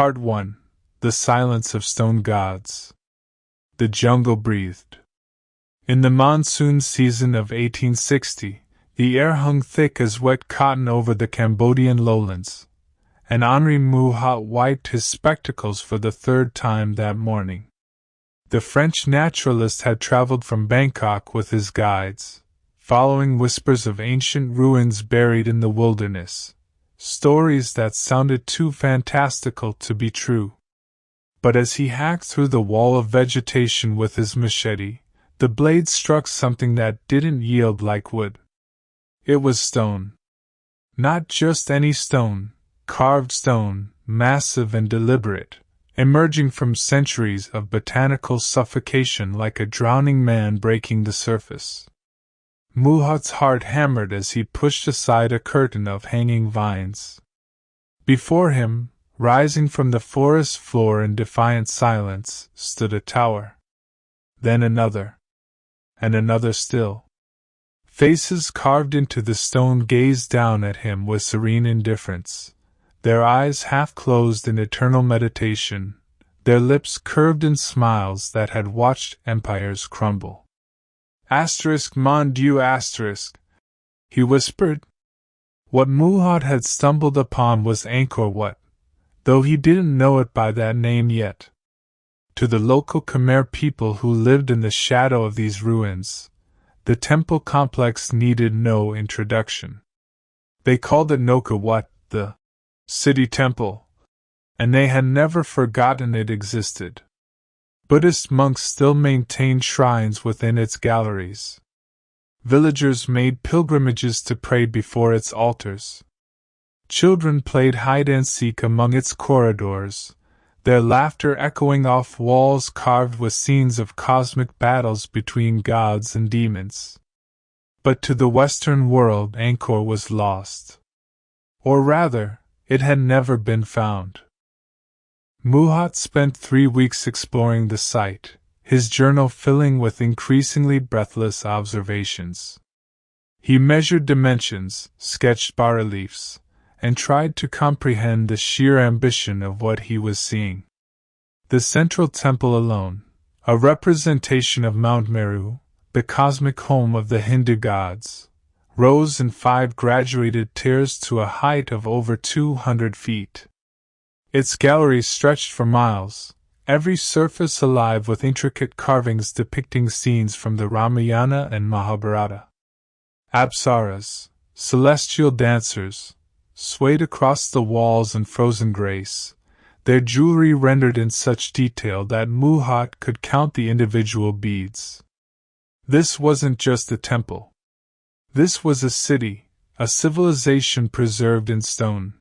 Part 1. The Silence of Stone Gods. The jungle breathed. In the monsoon season of 1860, the air hung thick as wet cotton over the Cambodian lowlands, and Henri Mouhot wiped his spectacles for the third time that morning. The French naturalist had traveled from Bangkok with his guides, following whispers of ancient ruins buried in the wilderness, stories that sounded too fantastical to be true. But as he hacked through the wall of vegetation with his machete, the blade struck something that didn't yield like wood. It was stone. Not just any stone, carved stone, massive and deliberate, emerging from centuries of botanical suffocation like a drowning man breaking the surface. Mouhot's heart hammered as he pushed aside a curtain of hanging vines. Before him, rising from the forest floor in defiant silence, stood a tower. Then another. And another still. Faces carved into the stone gazed down at him with serene indifference, their eyes half closed in eternal meditation, their lips curved in smiles that had watched empires crumble. Mon Dieu, he whispered. What Mouhot had stumbled upon was Angkor Wat, though he didn't know it by that name yet. To the local Khmer people who lived in the shadow of these ruins, the temple complex needed no introduction. They called it Angkor Wat, the city temple, and they had never forgotten it existed. Buddhist monks still maintained shrines within its galleries. Villagers made pilgrimages to pray before its altars. Children played hide-and-seek among its corridors, their laughter echoing off walls carved with scenes of cosmic battles between gods and demons. But to the Western world Angkor was lost. Or rather, it had never been found. Mouhot spent 3 weeks exploring the site, his journal filling with increasingly breathless observations. He measured dimensions, sketched bas-reliefs, and tried to comprehend the sheer ambition of what he was seeing. The central temple alone, a representation of Mount Meru, the cosmic home of the Hindu gods, rose in 5 graduated tiers to a height of over 200 feet. Its galleries stretched for miles, every surface alive with intricate carvings depicting scenes from the Ramayana and Mahabharata. Apsaras, celestial dancers, swayed across the walls in frozen grace, their jewelry rendered in such detail that Mouhot could count the individual beads. This wasn't just a temple. This was a city, a civilization preserved in stone.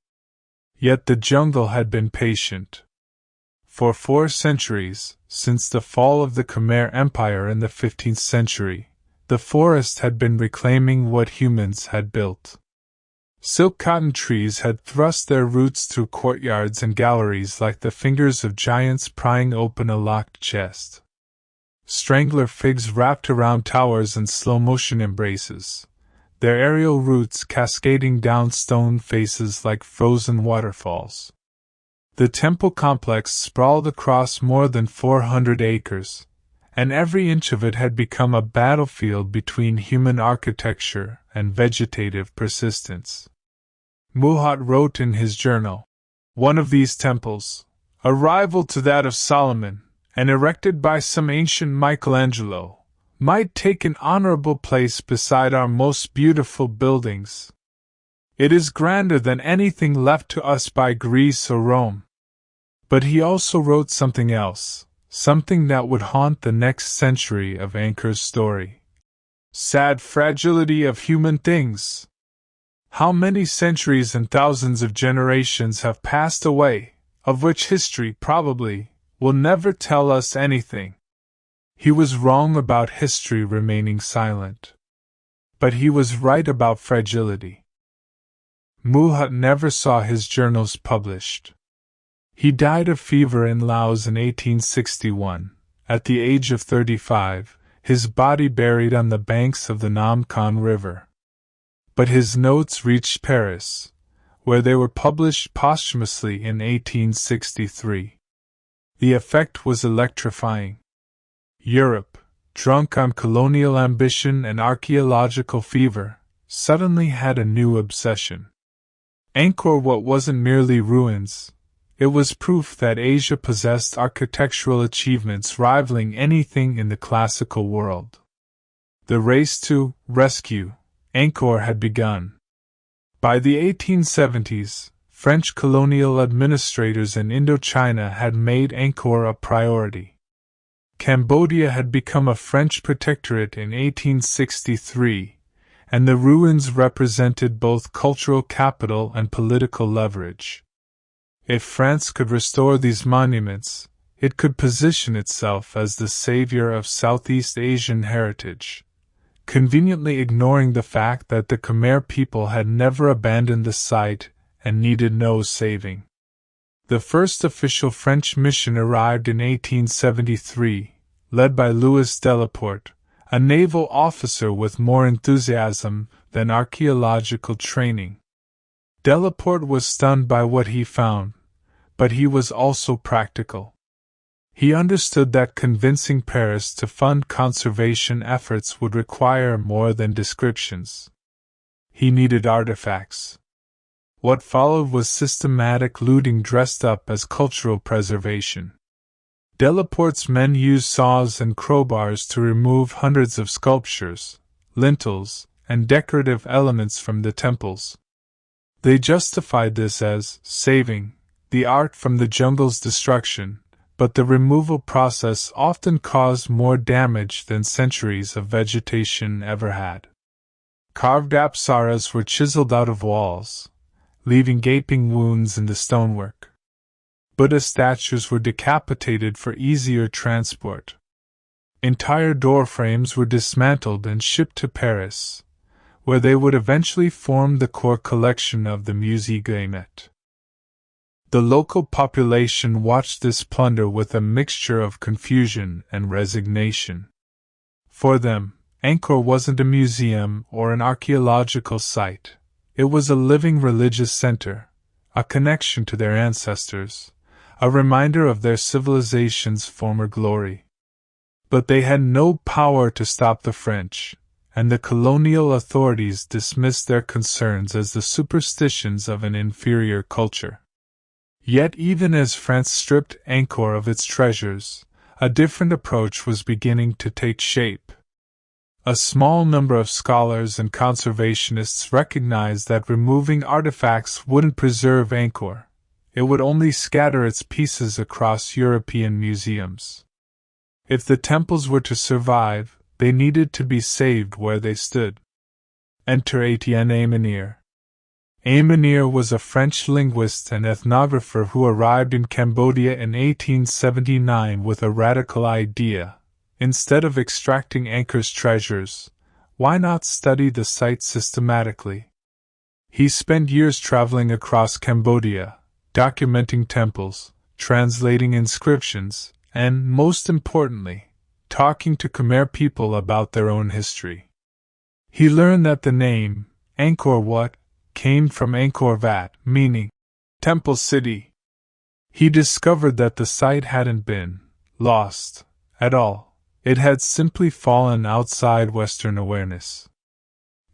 Yet the jungle had been patient. For 4 centuries, since the fall of the Khmer Empire in the 15th century, the forest had been reclaiming what humans had built. Silk cotton trees had thrust their roots through courtyards and galleries like the fingers of giants prying open a locked chest. Strangler figs wrapped around towers in slow-motion embraces, their aerial roots cascading down stone faces like frozen waterfalls. The temple complex sprawled across more than 400 acres, and every inch of it had become a battlefield between human architecture and vegetative persistence. Mouhot wrote in his journal, "One of these temples, a rival to that of Solomon, and erected by some ancient Michelangelo, might take an honorable place beside our most beautiful buildings. It is grander than anything left to us by Greece or Rome." But he also wrote something else, something that would haunt the next century of Angkor's story. Sad fragility of human things. How many centuries and thousands of generations have passed away, of which history, probably, will never tell us anything. He was wrong about history remaining silent. But he was right about fragility. Mouhot never saw his journals published. He died of fever in Laos in 1861, at the age of 35, his body buried on the banks of the Nam Khan River. But his notes reached Paris, where they were published posthumously in 1863. The effect was electrifying. Europe, drunk on colonial ambition and archaeological fever, suddenly had a new obsession. Angkor Wat wasn't merely ruins, it was proof that Asia possessed architectural achievements rivaling anything in the classical world. The race to rescue Angkor had begun. By the 1870s, French colonial administrators in Indochina had made Angkor a priority. Cambodia had become a French protectorate in 1863, and the ruins represented both cultural capital and political leverage. If France could restore these monuments, it could position itself as the savior of Southeast Asian heritage, conveniently ignoring the fact that the Khmer people had never abandoned the site and needed no saving. The first official French mission arrived in 1873, led by Louis Delaporte, a naval officer with more enthusiasm than archaeological training. Delaporte was stunned by what he found, but he was also practical. He understood that convincing Paris to fund conservation efforts would require more than descriptions. He needed artifacts. What followed was systematic looting dressed up as cultural preservation. Delaporte's men used saws and crowbars to remove hundreds of sculptures, lintels, and decorative elements from the temples. They justified this as saving the art from the jungle's destruction, but the removal process often caused more damage than centuries of vegetation ever had. Carved apsaras were chiseled out of walls, leaving gaping wounds in the stonework. Buddha statues were decapitated for easier transport. Entire door frames were dismantled and shipped to Paris, where they would eventually form the core collection of the Musée Guillemette. The local population watched this plunder with a mixture of confusion and resignation. For them, Angkor wasn't a museum or an archaeological site. It was a living religious center, a connection to their ancestors, a reminder of their civilization's former glory. But they had no power to stop the French, and the colonial authorities dismissed their concerns as the superstitions of an inferior culture. Yet even as France stripped Angkor of its treasures, a different approach was beginning to take shape. A small number of scholars and conservationists recognized that removing artifacts wouldn't preserve Angkor, it would only scatter its pieces across European museums. If the temples were to survive, they needed to be saved where they stood. Enter Etienne Amenir. Amenir was a French linguist and ethnographer who arrived in Cambodia in 1879 with a radical idea. Instead of extracting Angkor's treasures, why not study the site systematically? He spent years traveling across Cambodia, documenting temples, translating inscriptions, and, most importantly, talking to Khmer people about their own history. He learned that the name, Angkor Wat, came from Angkor Wat, meaning temple city. He discovered that the site hadn't been lost at all. It had simply fallen outside Western awareness.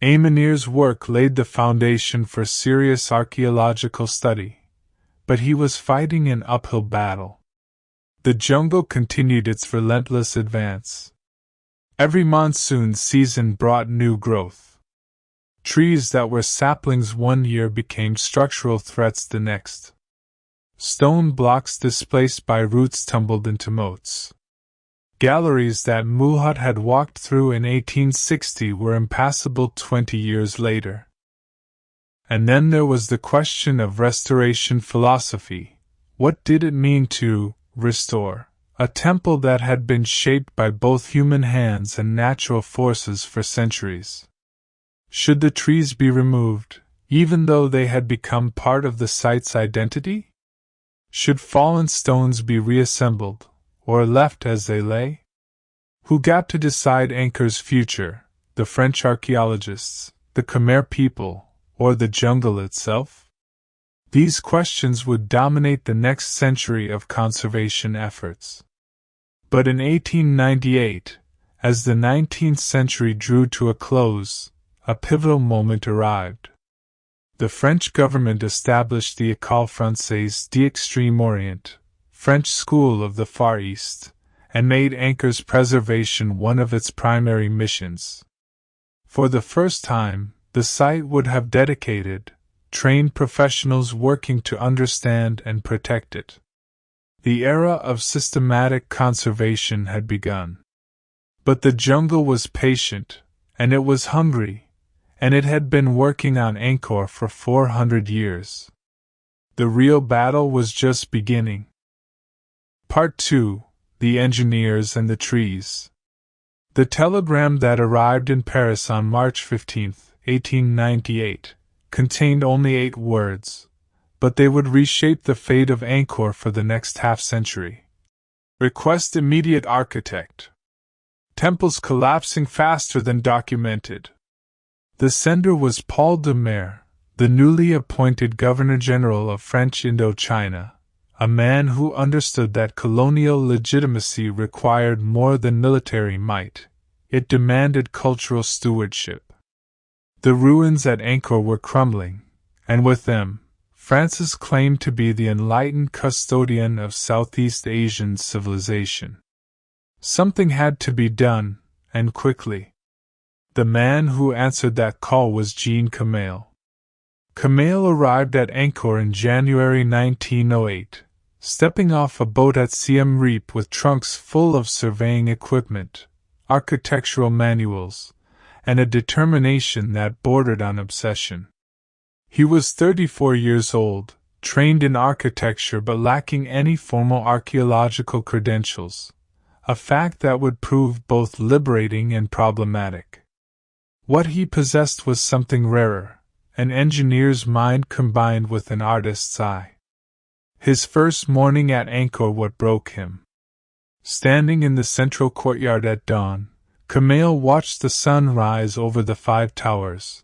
Amenir's work laid the foundation for serious archaeological study, but he was fighting an uphill battle. The jungle continued its relentless advance. Every monsoon season brought new growth. Trees that were saplings one year became structural threats the next. Stone blocks displaced by roots tumbled into moats. Galleries that Mouhot had walked through in 1860 were impassable 20 years later. And then there was the question of restoration philosophy. What did it mean to restore a temple that had been shaped by both human hands and natural forces for centuries? Should the trees be removed, even though they had become part of the site's identity? Should fallen stones be reassembled, or left as they lay? Who got to decide Angkor's future, the French archaeologists, the Khmer people, or the jungle itself? These questions would dominate the next century of conservation efforts. But in 1898, as the 19th century drew to a close, a pivotal moment arrived. The French government established the École Française d'Extrême-Orient, French School of the Far East, and made Angkor's preservation one of its primary missions. For the first time, the site would have dedicated, trained professionals working to understand and protect it. The era of systematic conservation had begun. But the jungle was patient, and it was hungry, and it had been working on Angkor for 400 years. The real battle was just beginning. Part 2: The Engineers and the Trees. The telegram that arrived in Paris on March 15, 1898, contained only 8 words, but they would reshape the fate of Angkor for the next half-century. Request immediate architect. Temples collapsing faster than documented. The sender was Paul de Khmer, the newly appointed Governor-General of French Indochina, a man who understood that colonial legitimacy required more than military might. It demanded cultural stewardship. The ruins at Angkor were crumbling, and with them, France's claim to be the enlightened custodian of Southeast Asian civilization. Something had to be done, and quickly. The man who answered that call was Jean Khmer. Khmer arrived at Angkor in January 1908, stepping off a boat at Siem Reap with trunks full of surveying equipment, architectural manuals, and a determination that bordered on obsession. He was 34 years old, trained in architecture but lacking any formal archaeological credentials, a fact that would prove both liberating and problematic. What he possessed was something rarer, an engineer's mind combined with an artist's eye. His first morning at Angkor Wat broke him. Standing in the central courtyard at dawn, Khmer watched the sun rise over the 5 towers,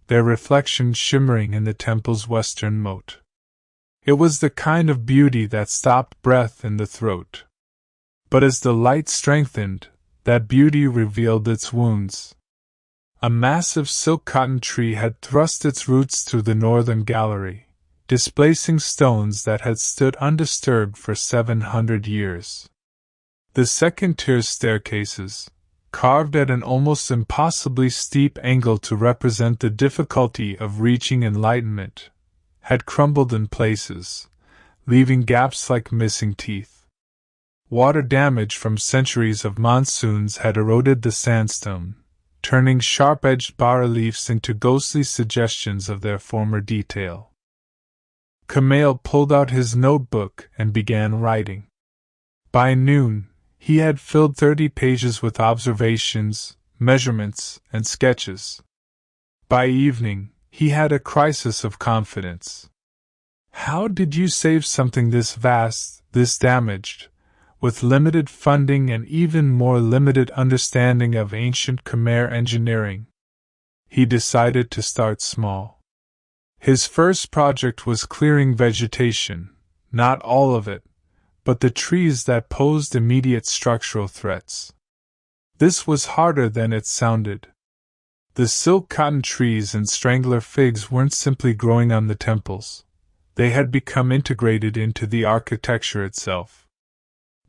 their reflections shimmering in the temple's western moat. It was the kind of beauty that stopped breath in the throat. But as the light strengthened, that beauty revealed its wounds. A massive silk cotton tree had thrust its roots through the northern gallery, displacing stones that had stood undisturbed for 700 years. The second-tier staircases, carved at an almost impossibly steep angle to represent the difficulty of reaching enlightenment, had crumbled in places, leaving gaps like missing teeth. Water damage from centuries of monsoons had eroded the sandstone, turning sharp-edged bas-reliefs into ghostly suggestions of their former detail. Khmer pulled out his notebook and began writing. By noon, he had filled 30 pages with observations, measurements, and sketches. By evening, he had a crisis of confidence. How did you save something this vast, this damaged, with limited funding and even more limited understanding of ancient Khmer engineering? He decided to start small. His first project was clearing vegetation, not all of it, but the trees that posed immediate structural threats. This was harder than it sounded. The silk cotton trees and strangler figs weren't simply growing on the temples. They had become integrated into the architecture itself.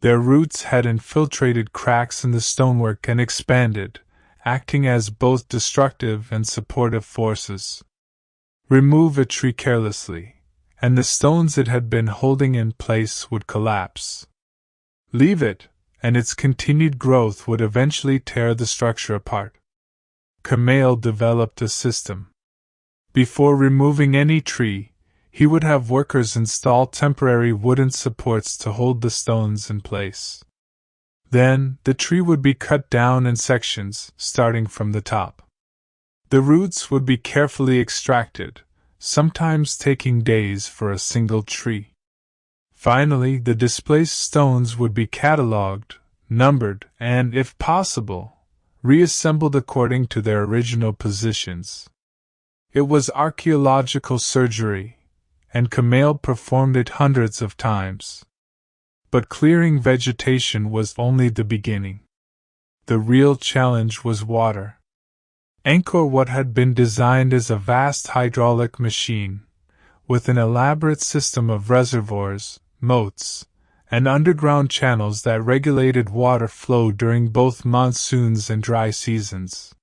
Their roots had infiltrated cracks in the stonework and expanded, acting as both destructive and supportive forces. Remove a tree carelessly, and the stones it had been holding in place would collapse. Leave it, and its continued growth would eventually tear the structure apart. Khmer developed a system. Before removing any tree, he would have workers install temporary wooden supports to hold the stones in place. Then, the tree would be cut down in sections, starting from the top. The roots would be carefully extracted, sometimes taking days for a single tree. Finally, the displaced stones would be catalogued, numbered, and, if possible, reassembled according to their original positions. It was archaeological surgery, and Khmer performed it hundreds of times. But clearing vegetation was only the beginning. The real challenge was water. Angkor Wat had been designed as a vast hydraulic machine, with an elaborate system of reservoirs, moats, and underground channels that regulated water flow during both monsoons and dry seasons.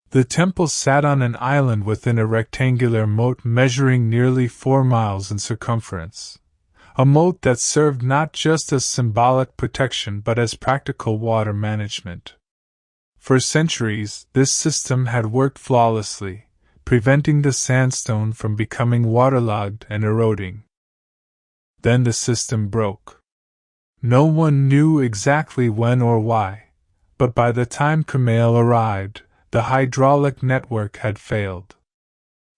The temple sat on an island within a rectangular moat measuring nearly 4 miles in circumference, a moat that served not just as symbolic protection but as practical water management. For centuries, this system had worked flawlessly, preventing the sandstone from becoming waterlogged and eroding. Then the system broke. No one knew exactly when or why, but by the time Khmer arrived, the hydraulic network had failed.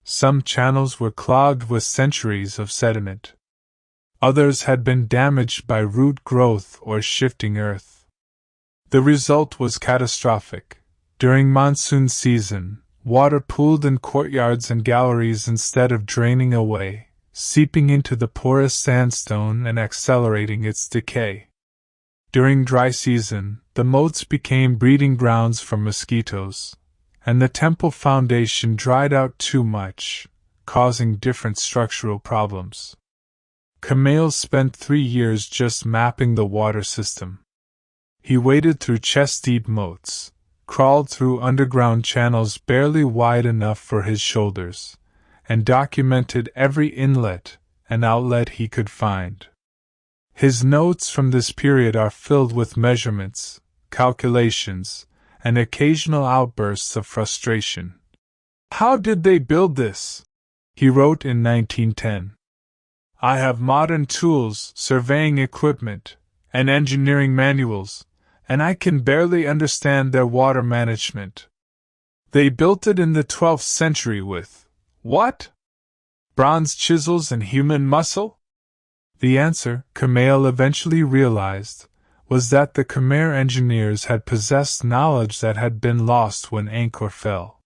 Some channels were clogged with centuries of sediment. Others had been damaged by root growth or shifting earth. The result was catastrophic. During monsoon season, water pooled in courtyards and galleries instead of draining away, seeping into the porous sandstone and accelerating its decay. During dry season, the moats became breeding grounds for mosquitoes, and the temple foundation dried out too much, causing different structural problems. Khmer spent 3 years just mapping the water system. He waded through chest-deep moats, crawled through underground channels barely wide enough for his shoulders, and documented every inlet and outlet he could find. His notes from this period are filled with measurements, calculations, and occasional outbursts of frustration. "How did they build this?" he wrote in 1910. "I have modern tools, surveying equipment, and engineering manuals, and I can barely understand their water management. They built it in the 12th century with, what? Bronze chisels and human muscle?" The answer, Khmer eventually realized, was that the Khmer engineers had possessed knowledge that had been lost when Angkor fell.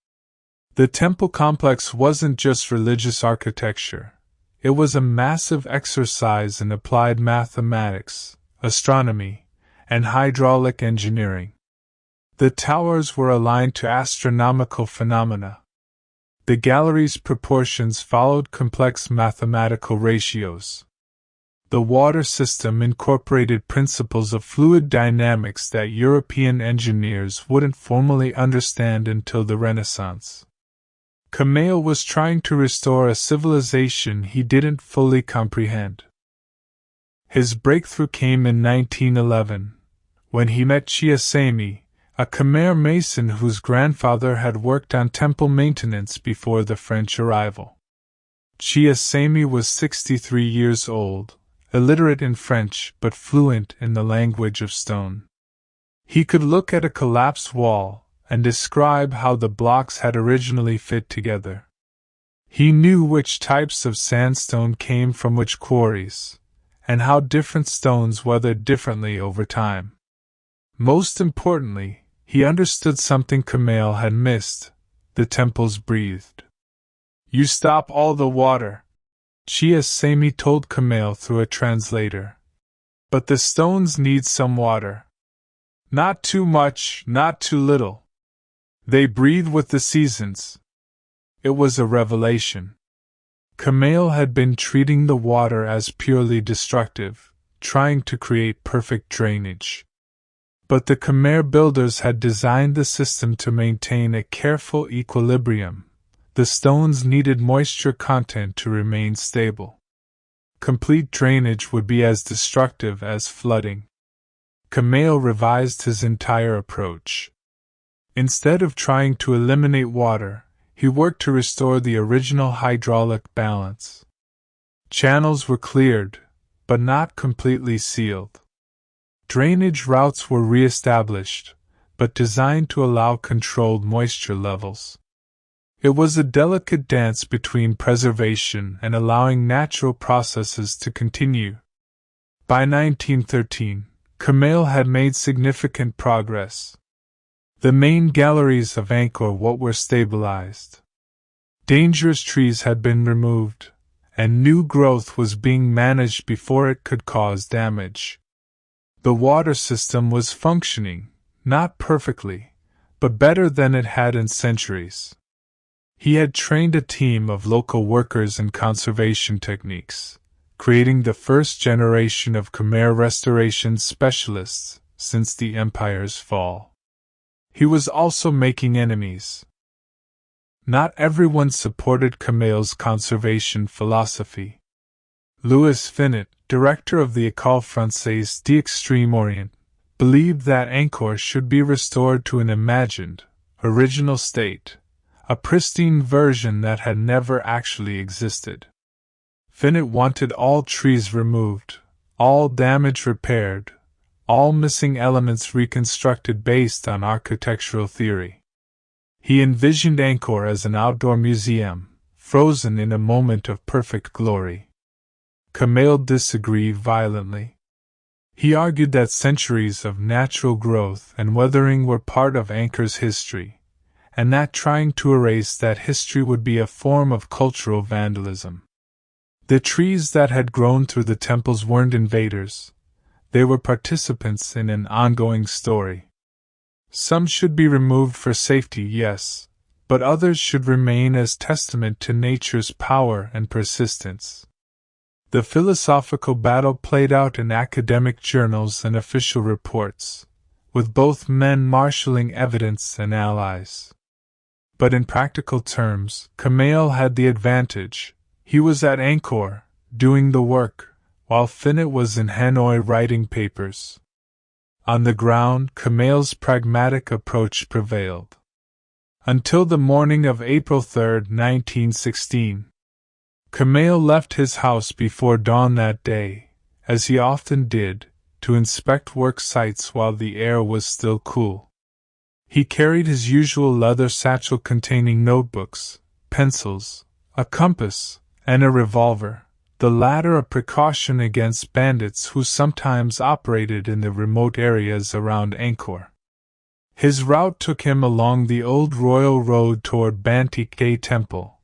The temple complex wasn't just religious architecture. It was a massive exercise in applied mathematics, astronomy, and hydraulic engineering. The towers were aligned to astronomical phenomena. The gallery's proportions followed complex mathematical ratios. The water system incorporated principles of fluid dynamics that European engineers wouldn't formally understand until the Renaissance. Khmer was trying to restore a civilization he didn't fully comprehend. His breakthrough came in 1911, when he met Chia Sami, a Khmer mason whose grandfather had worked on temple maintenance before the French arrival. Chia Sami was 63 years old, illiterate in French but fluent in the language of stone. He could look at a collapsed wall and describe how the blocks had originally fit together. He knew which types of sandstone came from which quarries, and how different stones weathered differently over time. Most importantly, he understood something Khmer had missed: the temples breathed. "You stop all the water," Chia Sami told Khmer through a translator. "But the stones need some water. Not too much, not too little. They breathe with the seasons." It was a revelation. Khmer had been treating the water as purely destructive, trying to create perfect drainage. But the Khmer builders had designed the system to maintain a careful equilibrium. The stones needed moisture content to remain stable. Complete drainage would be as destructive as flooding. Khmer revised his entire approach. Instead of trying to eliminate water, he worked to restore the original hydraulic balance. Channels were cleared, but not completely sealed. Drainage routes were re-established, but designed to allow controlled moisture levels. It was a delicate dance between preservation and allowing natural processes to continue. By 1913, Khmer had made significant progress. The main galleries of Angkor Wat were stabilized. Dangerous trees had been removed, and new growth was being managed before it could cause damage. The water system was functioning, not perfectly, but better than it had in centuries. He had trained a team of local workers in conservation techniques, creating the first generation of Khmer restoration specialists since the empire's fall. He was also making enemies. Not everyone supported Khmer's conservation philosophy. Louis Finot, director of the École Française d'Extrême Orient, believed that Angkor should be restored to an imagined, original state, a pristine version that had never actually existed. Finot wanted all trees removed, all damage repaired, all missing elements reconstructed based on architectural theory. He envisioned Angkor as an outdoor museum, frozen in a moment of perfect glory. Khmer disagreed violently. He argued that centuries of natural growth and weathering were part of Angkor's history, and that trying to erase that history would be a form of cultural vandalism. The trees that had grown through the temples weren't invaders. They were participants in an ongoing story. Some should be removed for safety, yes, but others should remain as testament to nature's power and persistence. The philosophical battle played out in academic journals and official reports, with both men marshalling evidence and allies. But in practical terms, Khmer had the advantage. He was at Angkor, doing the work, while Finot was in Hanoi writing papers. On the ground, Khmer's pragmatic approach prevailed. Until the morning of April 3, 1916. Khmer left his house before dawn that day, as he often did, to inspect work sites while the air was still cool. He carried his usual leather satchel containing notebooks, pencils, a compass, and a revolver, the latter a precaution against bandits who sometimes operated in the remote areas around Angkor. His route took him along the old royal road toward Banteay K Temple,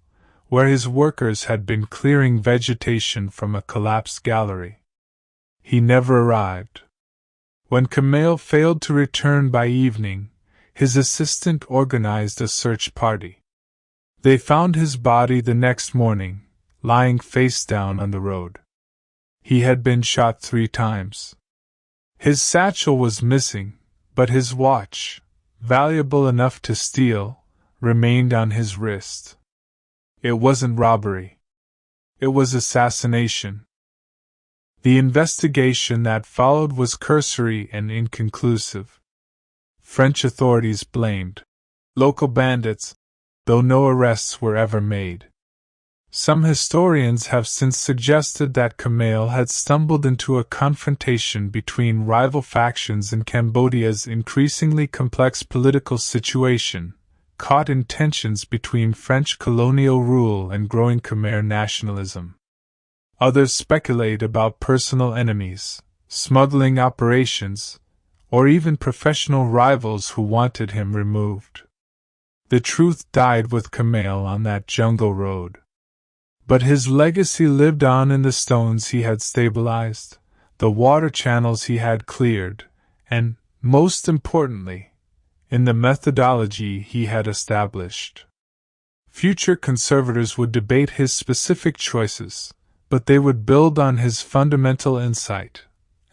where his workers had been clearing vegetation from a collapsed gallery. He never arrived. When Khmer failed to return by evening, his assistant organized a search party. They found his body the next morning, lying face down on the road. He had been shot 3 times. His satchel was missing, but his watch, valuable enough to steal, remained on his wrist. It wasn't robbery. It was assassination. The investigation that followed was cursory and inconclusive. French authorities blamed local bandits, though no arrests were ever made. Some historians have since suggested that Khmer had stumbled into a confrontation between rival factions in Cambodia's increasingly complex political situation, caught in tensions between French colonial rule and growing Khmer nationalism. Others speculate about personal enemies, smuggling operations, or even professional rivals who wanted him removed. The truth died with Khmer on that jungle road. But his legacy lived on in the stones he had stabilized, the water channels he had cleared, and, most importantly, in the methodology he had established. Future conservators would debate his specific choices, but they would build on his fundamental insight.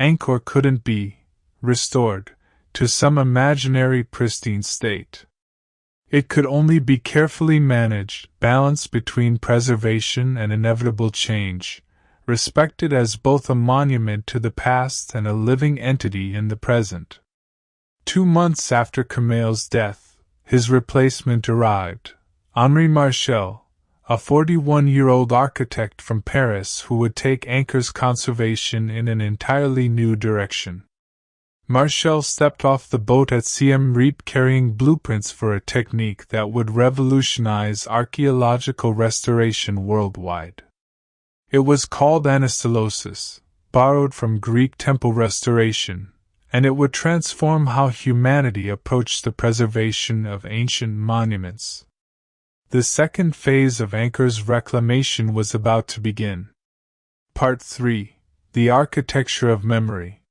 Angkor couldn't be restored to some imaginary pristine state. It could only be carefully managed, balanced between preservation and inevitable change, respected as both a monument to the past and a living entity in the present. 2 months after Khmer's death, his replacement arrived, Henri Mouhot, a 41-year-old architect from Paris who would take Angkor's conservation in an entirely new direction. Mouhot stepped off the boat at Siem Reap carrying blueprints for a technique that would revolutionize archaeological restoration worldwide. It was called anastylosis, borrowed from Greek temple restoration, and it would transform how humanity approached the preservation of ancient monuments. The second phase of Angkor's reclamation was about to begin. Part 3. The Architecture of Memory.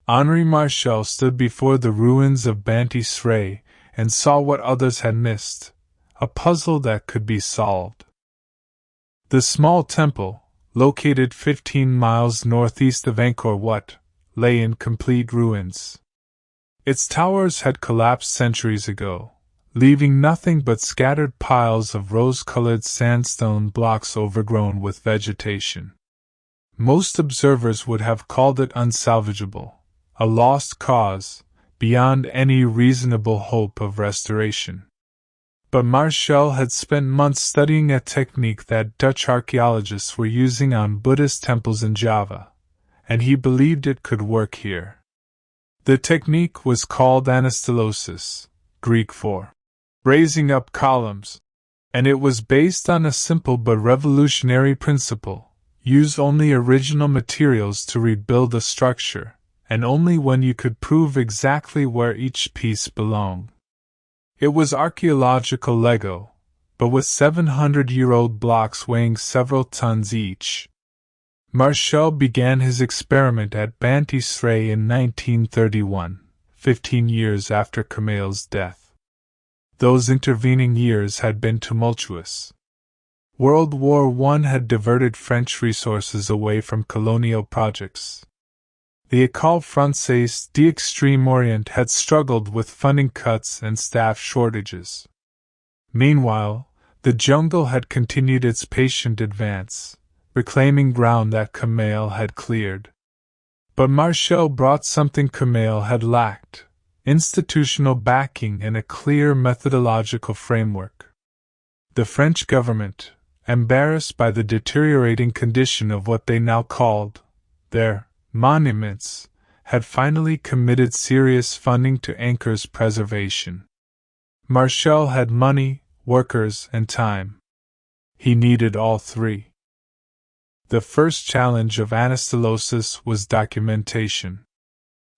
Henri Mouhot stood before the ruins of BedtimeStories and saw what others had missed, a puzzle that could be solved. The small temple, located 15 miles northeast of Angkor Wat, lay in complete ruins. Its towers had collapsed centuries ago, leaving nothing but scattered piles of rose-colored sandstone blocks overgrown with vegetation. Most observers would have called it unsalvageable, a lost cause, beyond any reasonable hope of restoration. But Mouhot had spent months studying a technique that Dutch archaeologists were using on Buddhist temples in Java, and he believed it could work here. The technique was called anastylosis, Greek for raising up columns, and it was based on a simple but revolutionary principle: use only original materials to rebuild a structure, and only when you could prove exactly where each piece belonged. It was archaeological Lego, but with 700-year-old blocks weighing several tons each. Mouhot began his experiment at BedtimeStories in 1931, 15 years after Khmer's death. Those intervening years had been tumultuous. World War I had diverted French resources away from colonial projects. The École Française d'Extrême-Orient had struggled with funding cuts and staff shortages. Meanwhile, the jungle had continued its patient advance, reclaiming ground that Khmer had cleared. But Mouhot brought something Khmer had lacked: institutional backing and a clear methodological framework. The French government, embarrassed by the deteriorating condition of what they now called their monuments, had finally committed serious funding to Angkor's preservation. Mouhot had money, workers, and time. He needed all three. The first challenge of anastylosis was documentation.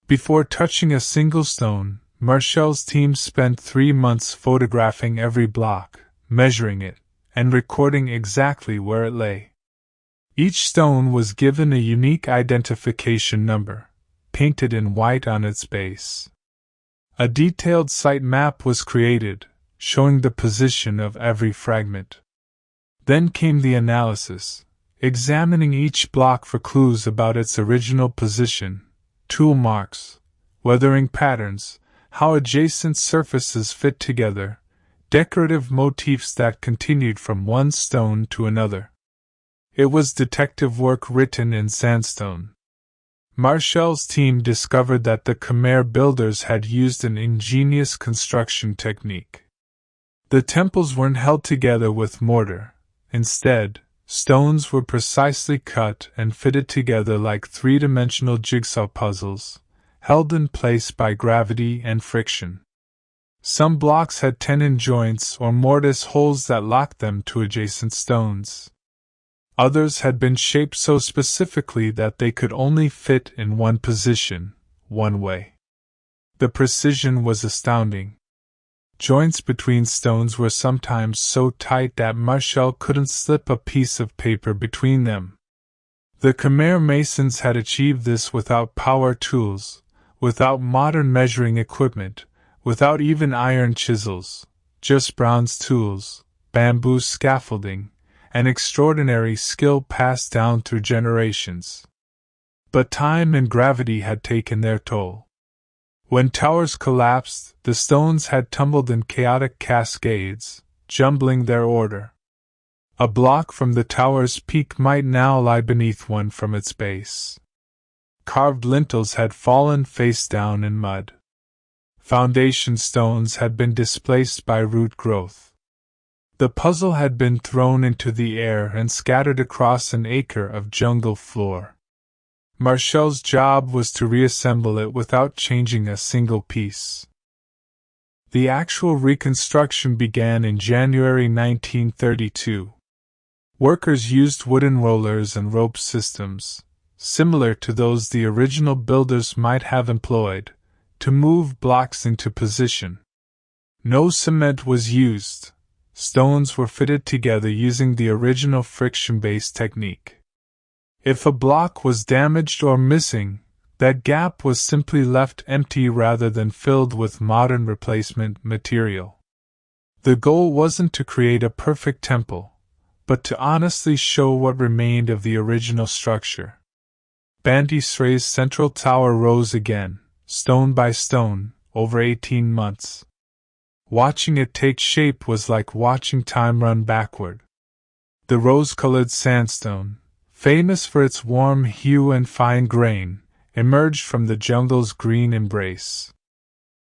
Before touching a single stone, Mouhot's team spent 3 months photographing every block, measuring it, and recording exactly where it lay. Each stone was given a unique identification number, painted in white on its base. A detailed site map was created, showing the position of every fragment. Then came the analysis, examining each block for clues about its original position, tool marks, weathering patterns, how adjacent surfaces fit together, decorative motifs that continued from one stone to another. It was detective work written in sandstone. Mouhot's team discovered that the Khmer builders had used an ingenious construction technique. The temples weren't held together with mortar. Instead, stones were precisely cut and fitted together like three-dimensional jigsaw puzzles, held in place by gravity and friction. Some blocks had tenon joints or mortise holes that locked them to adjacent stones. Others had been shaped so specifically that they could only fit in one position, one way. The precision was astounding. Joints between stones were sometimes so tight that Mouhot couldn't slip a piece of paper between them. The Khmer masons had achieved this without power tools, without modern measuring equipment, without even iron chisels, just bronze tools, bamboo scaffolding, and extraordinary skill passed down through generations. But time and gravity had taken their toll. When towers collapsed, the stones had tumbled in chaotic cascades, jumbling their order. A block from the tower's peak might now lie beneath one from its base. Carved lintels had fallen face down in mud. Foundation stones had been displaced by root growth. The puzzle had been thrown into the air and scattered across an acre of jungle floor. Mouhot's job was to reassemble it without changing a single piece. The actual reconstruction began in January 1932. Workers used wooden rollers and rope systems, similar to those the original builders might have employed, to move blocks into position. No cement was used. stones were fitted together using the original friction-based technique. If a block was damaged or missing, that gap was simply left empty rather than filled with modern replacement material. The goal wasn't to create a perfect temple, but to honestly show what remained of the original structure. BedtimeStories' central tower rose again, stone by stone, over 18 months. Watching it take shape was like watching time run backward. The rose-colored sandstone, famous for its warm hue and fine grain, emerged from the jungle's green embrace.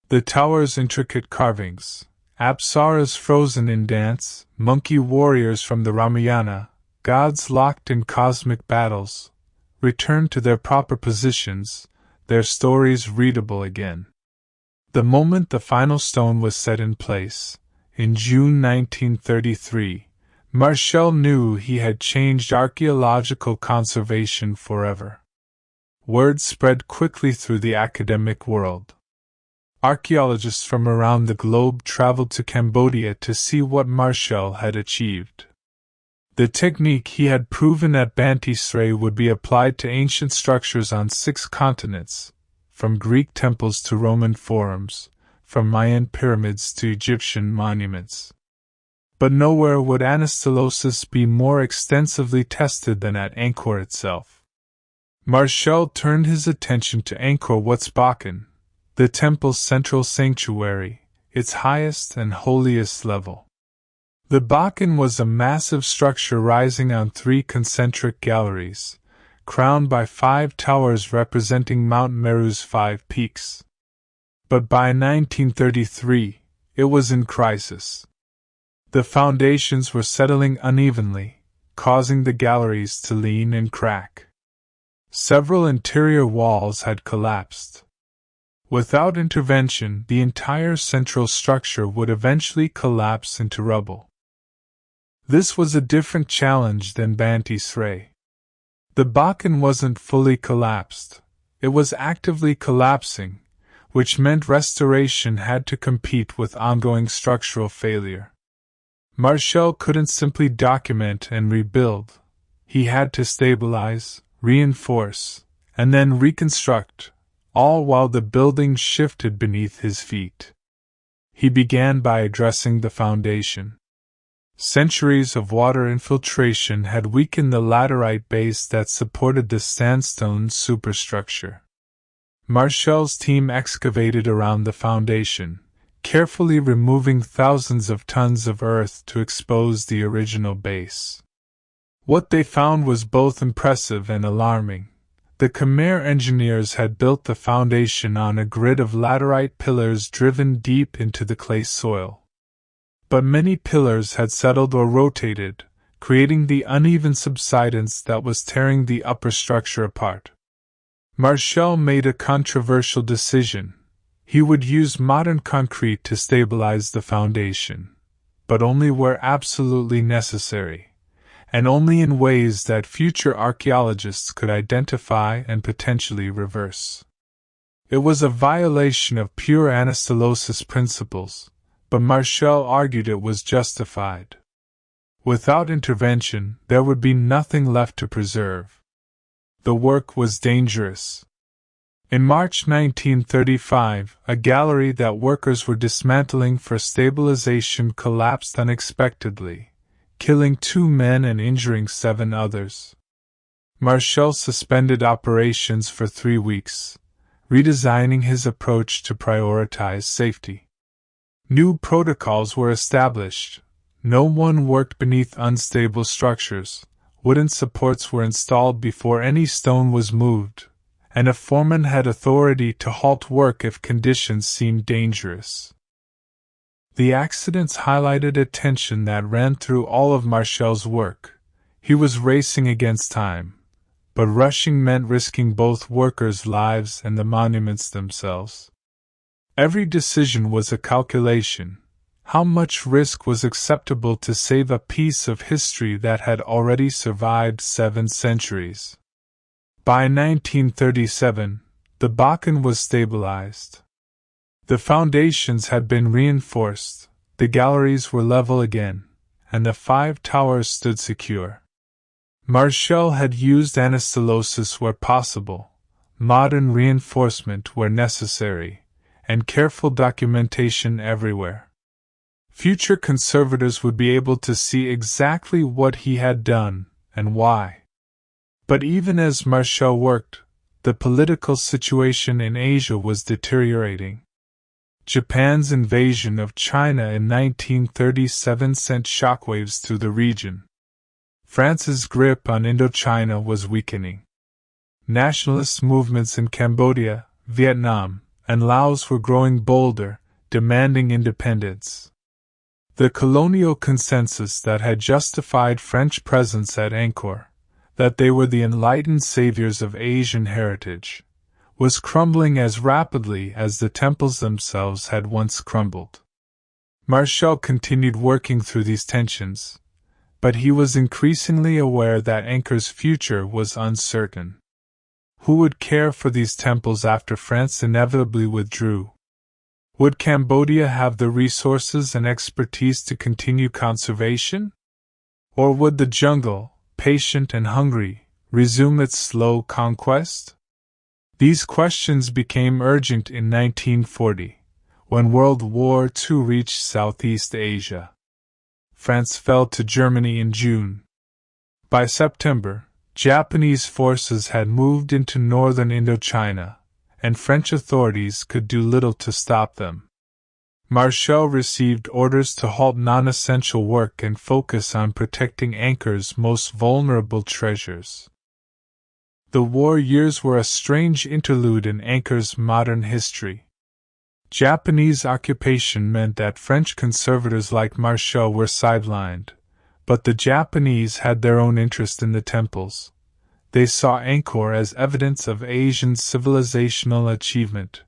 The tower's intricate carvings, apsaras frozen in dance, monkey warriors from the Ramayana, gods locked in cosmic battles, returned to their proper positions, their stories readable again. The moment the final stone was set in place, in June 1933, Marshall knew he had changed archaeological conservation forever. Word spread quickly through the academic world. Archaeologists from around the globe traveled to Cambodia to see what Marshall had achieved. The technique he had proven at BedtimeStories would be applied to ancient structures on 6 continents, from Greek temples to Roman forums, from Mayan pyramids to Egyptian monuments. But nowhere would anastylosis be more extensively tested than at Angkor itself. Marshall turned his attention to Angkor Wat's Bakken, the temple's central sanctuary, its highest and holiest level. The Bakken was a massive structure rising on 3 concentric galleries, crowned by 5 towers representing Mount Meru's 5 peaks. But by 1933, it was in crisis. The foundations were settling unevenly, causing the galleries to lean and crack. Several interior walls had collapsed. Without intervention, the entire central structure would eventually collapse into rubble. This was a different challenge than BedtimeStories. The Bakken wasn't fully collapsed, it was actively collapsing, which meant restoration had to compete with ongoing structural failure. Marshall couldn't simply document and rebuild, he had to stabilize, reinforce, and then reconstruct, all while the building shifted beneath his feet. He began by addressing the foundation. Centuries of water infiltration had weakened the laterite base that supported the sandstone superstructure. Marshall's team excavated around the foundation, carefully removing thousands of tons of earth to expose the original base. What they found was both impressive and alarming. The Khmer engineers had built the foundation on a grid of laterite pillars driven deep into the clay soil. But many pillars had settled or rotated, creating the uneven subsidence that was tearing the upper structure apart. Marshall made a controversial decision. He would use modern concrete to stabilize the foundation, but only where absolutely necessary, and only in ways that future archaeologists could identify and potentially reverse. It was a violation of pure anastylosis principles, but Marshall argued it was justified. Without intervention, there would be nothing left to preserve. The work was dangerous. In March 1935, a gallery that workers were dismantling for stabilization collapsed unexpectedly, killing 2 men and injuring 7 others. Marshall suspended operations for 3 weeks, redesigning his approach to prioritize safety. New protocols were established. No one worked beneath unstable structures. Wooden supports were installed before any stone was moved, and a foreman had authority to halt work if conditions seemed dangerous. The accidents highlighted a tension that ran through all of Marshall's work. He was racing against time, but rushing meant risking both workers' lives and the monuments themselves. Every decision was a calculation. How much risk was acceptable to save a piece of history that had already survived 7 centuries? By 1937, the Bakken was stabilized. The foundations had been reinforced, the galleries were level again, and the 5 towers stood secure. Marshall had used anastylosis where possible, modern reinforcement where necessary, and careful documentation everywhere. Future conservators would be able to see exactly what he had done and why. But even as Marshall worked, the political situation in Asia was deteriorating. Japan's invasion of China in 1937 sent shockwaves through the region. France's grip on Indochina was weakening. Nationalist movements in Cambodia, Vietnam, and Laos were growing bolder, demanding independence. The colonial consensus that had justified French presence at Angkor, that they were the enlightened saviors of Asian heritage, was crumbling as rapidly as the temples themselves had once crumbled. Marshall continued working through these tensions, but he was increasingly aware that Angkor's future was uncertain. Who would care for these temples after France inevitably withdrew? Would Cambodia have the resources and expertise to continue conservation? Or would the jungle, patient and hungry, resume its slow conquest? These questions became urgent in 1940, when World War II reached Southeast Asia. France fell to Germany in June. By September, Japanese forces had moved into northern Indochina, and French authorities could do little to stop them. Marshall received orders to halt non-essential work and focus on protecting Angkor's most vulnerable treasures. The war years were a strange interlude in Angkor's modern history. Japanese occupation meant that French conservators like Marshall were sidelined, but the Japanese had their own interest in the temples. They saw Angkor as evidence of Asian civilizational achievement,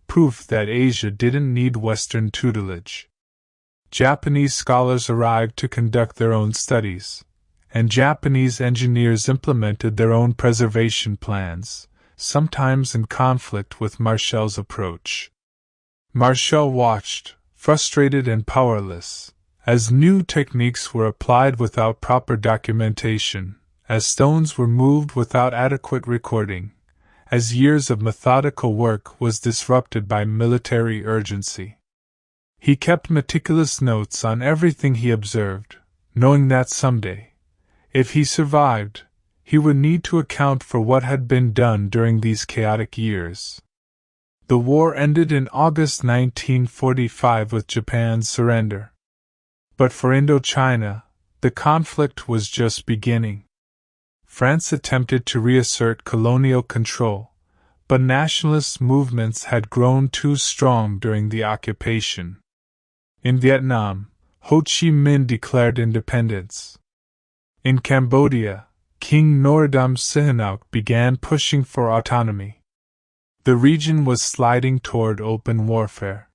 proof that Asia didn't need Western tutelage. Japanese scholars arrived to conduct their own studies, and Japanese engineers implemented their own preservation plans, sometimes in conflict with Marshall's approach. Marshall watched, frustrated and powerless, as new techniques were applied without proper documentation, as stones were moved without adequate recording, as years of methodical work was disrupted by military urgency. He kept meticulous notes on everything he observed, knowing that someday, if he survived, he would need to account for what had been done during these chaotic years. The war ended in August 1945 with Japan's surrender. But for Indochina, the conflict was just beginning. France attempted to reassert colonial control, but nationalist movements had grown too strong during the occupation. In Vietnam, Ho Chi Minh declared independence. In Cambodia, King Norodom Sihanouk began pushing for autonomy. The region was sliding toward open warfare.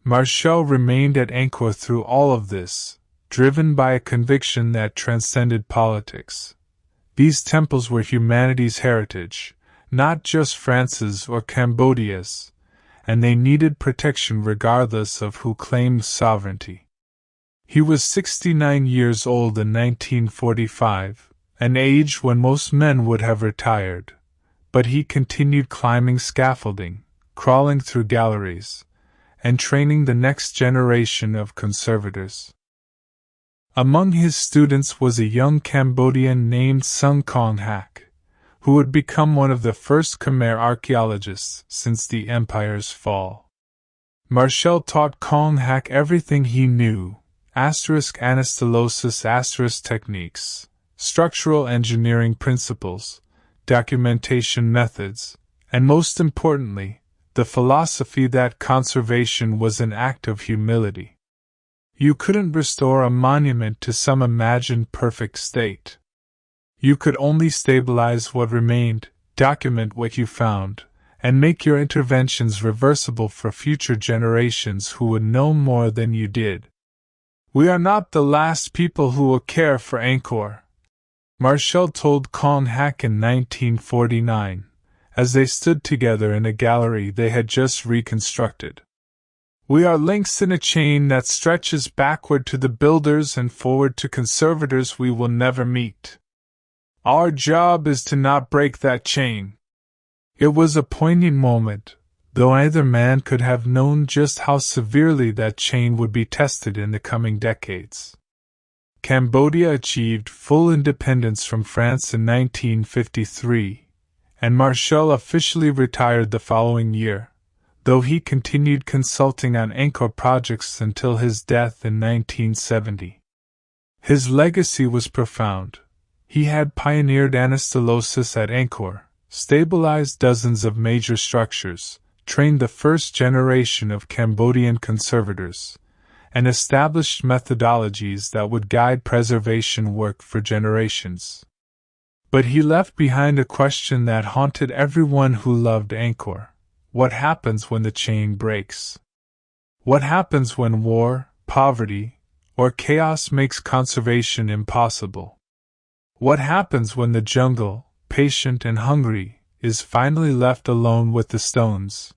Marshall remained at Angkor through all of this, driven by a conviction that transcended politics. These temples were humanity's heritage, not just France's or Cambodia's, and they needed protection regardless of who claimed sovereignty. He was 69 years old in 1945, an age when most men would have retired, but he continued climbing scaffolding, crawling through galleries, and training the next generation of conservators. Among his students was a young Cambodian named Sung Kong Hak, who would become one of the first Khmer archaeologists since the empire's fall. Marshall taught Kong Hak everything he knew, *anastylosis*, techniques, structural engineering principles, documentation methods, and most importantly, the philosophy that conservation was an act of humility. You couldn't restore a monument to some imagined perfect state. You could only stabilize what remained, document what you found, and make your interventions reversible for future generations who would know more than you did. "We are not the last people who will care for Angkor," Marshall told Kong Hak in 1949, as they stood together in a gallery they had just reconstructed. We are links in a chain that stretches backward to the builders and forward to conservators we will never meet. Our job is to not break that chain." It was a poignant moment, though either man could have known just how severely that chain would be tested in the coming decades. Cambodia achieved full independence from France in 1953, and Marshall officially retired the following year, though he continued consulting on Angkor projects until his death in 1970. His legacy was profound. He had pioneered anastylosis at Angkor, stabilized dozens of major structures, trained the first generation of Cambodian conservators, and established methodologies that would guide preservation work for generations. But he left behind a question that haunted everyone who loved Angkor. What happens when the chain breaks? What happens when war, poverty, or chaos makes conservation impossible? What happens when the jungle, patient and hungry, is finally left alone with the stones?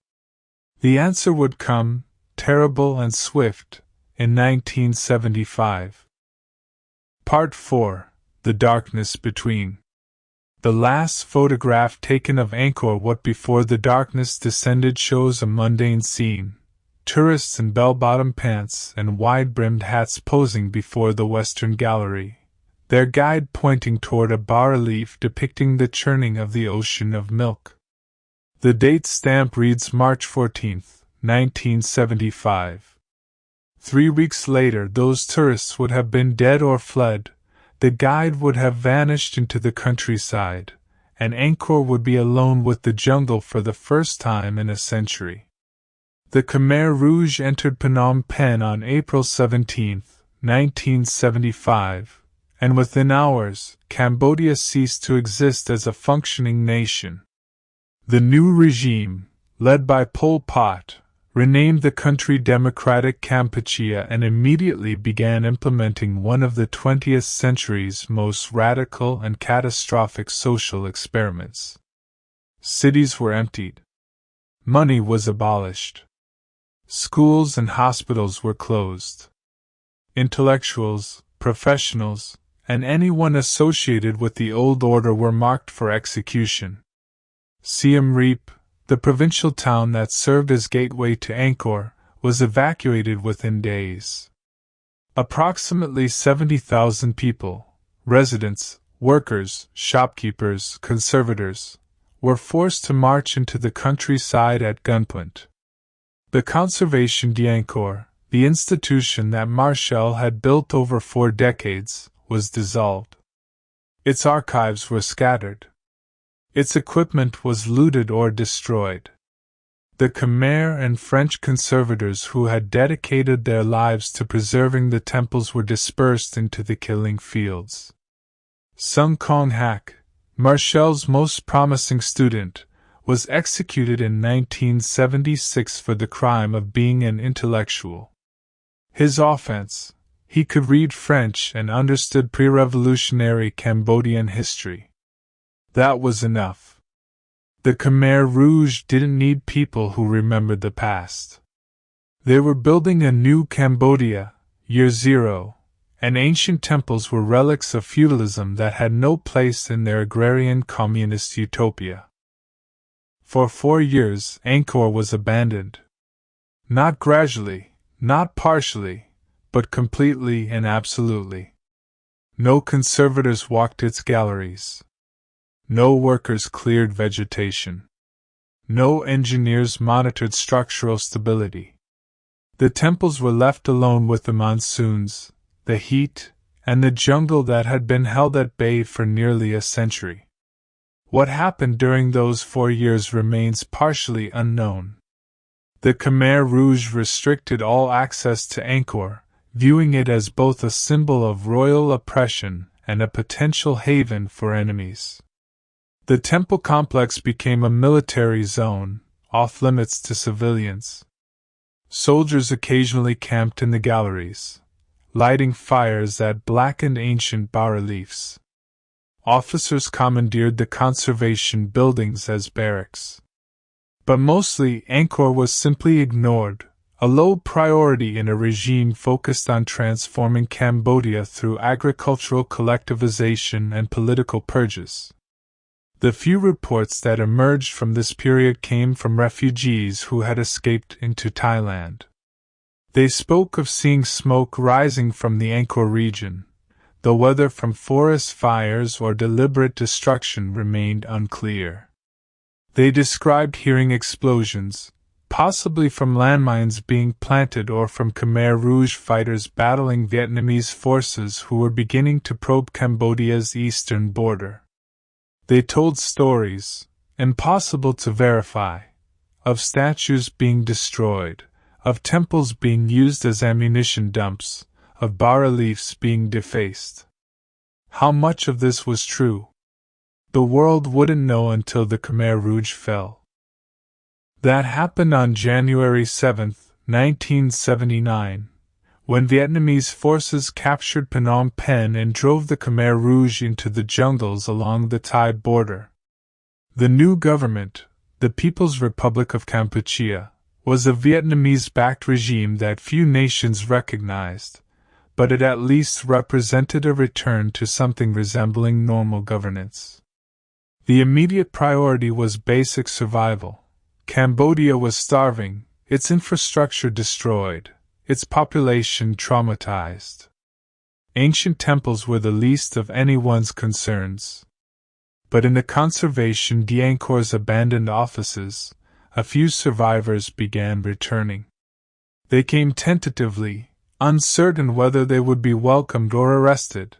The answer would come, terrible and swift, in 1975. Part 4. The Darkness Between. The last photograph taken of Angkor Wat before the darkness descended shows a mundane scene: tourists in bell-bottom pants and wide-brimmed hats posing before the Western Gallery, their guide pointing toward a bas-relief depicting the churning of the ocean of milk. The date stamp reads March 14, 1975. 3 weeks later, those tourists would have been dead or fled, the guide would have vanished into the countryside, and Angkor would be alone with the jungle for the first time in a century. The Khmer Rouge entered Phnom Penh on April 17, 1975, and within hours, Cambodia ceased to exist as a functioning nation. The new regime, led by Pol Pot, renamed the country Democratic Kampuchea and immediately began implementing one of the 20th century's most radical and catastrophic social experiments. Cities were emptied. Money was abolished. Schools and hospitals were closed. Intellectuals, professionals, and anyone associated with the old order were marked for execution. Siem Reap, the provincial town that served as gateway to Angkor, was evacuated within days. Approximately 70,000 people, residents, workers, shopkeepers, conservators, were forced to march into the countryside at gunpoint. The Conservation d'Angkor, the institution that Marshall had built over 4 decades, was dissolved. Its archives were scattered. Its equipment was looted or destroyed. The Khmer and French conservators who had dedicated their lives to preserving the temples were dispersed into the killing fields. Sung Kong Hak, Marshall's most promising student, was executed in 1976 for the crime of being an intellectual. His offense: he could read French and understood pre-revolutionary Cambodian history. That was enough. The Khmer Rouge didn't need people who remembered the past. They were building a new Cambodia, year zero, and ancient temples were relics of feudalism that had no place in their agrarian communist utopia. For 4 years, Angkor was abandoned. Not gradually, not partially, but completely and absolutely. No conservators walked its galleries. No workers cleared vegetation. No engineers monitored structural stability. The temples were left alone with the monsoons, the heat, and the jungle that had been held at bay for nearly a century. What happened during those 4 years remains partially unknown. The Khmer Rouge restricted all access to Angkor, viewing it as both a symbol of royal oppression and a potential haven for enemies. The temple complex became a military zone, off-limits to civilians. Soldiers occasionally camped in the galleries, lighting fires that blackened ancient bas-reliefs. Officers commandeered the conservation buildings as barracks. But mostly, Angkor was simply ignored, a low priority in a regime focused on transforming Cambodia through agricultural collectivization and political purges. The few reports that emerged from this period came from refugees who had escaped into Thailand. They spoke of seeing smoke rising from the Angkor region, though whether from forest fires or deliberate destruction remained unclear. They described hearing explosions, possibly from landmines being planted or from Khmer Rouge fighters battling Vietnamese forces who were beginning to probe Cambodia's eastern border. They told stories, impossible to verify, of statues being destroyed, of temples being used as ammunition dumps, of bas-reliefs being defaced. How much of this was true? The world wouldn't know until the Khmer Rouge fell. That happened on January 7, 1979, when Vietnamese forces captured Phnom Penh and drove the Khmer Rouge into the jungles along the Thai border. The new government, the People's Republic of Kampuchea, was a Vietnamese-backed regime that few nations recognized, but it at least represented a return to something resembling normal governance. The immediate priority was basic survival. Cambodia was starving, its infrastructure destroyed, its population traumatized. Ancient temples were the least of anyone's concerns. But in the conservation d'Angkor's abandoned offices, a few survivors began returning. They came tentatively, uncertain whether they would be welcomed or arrested,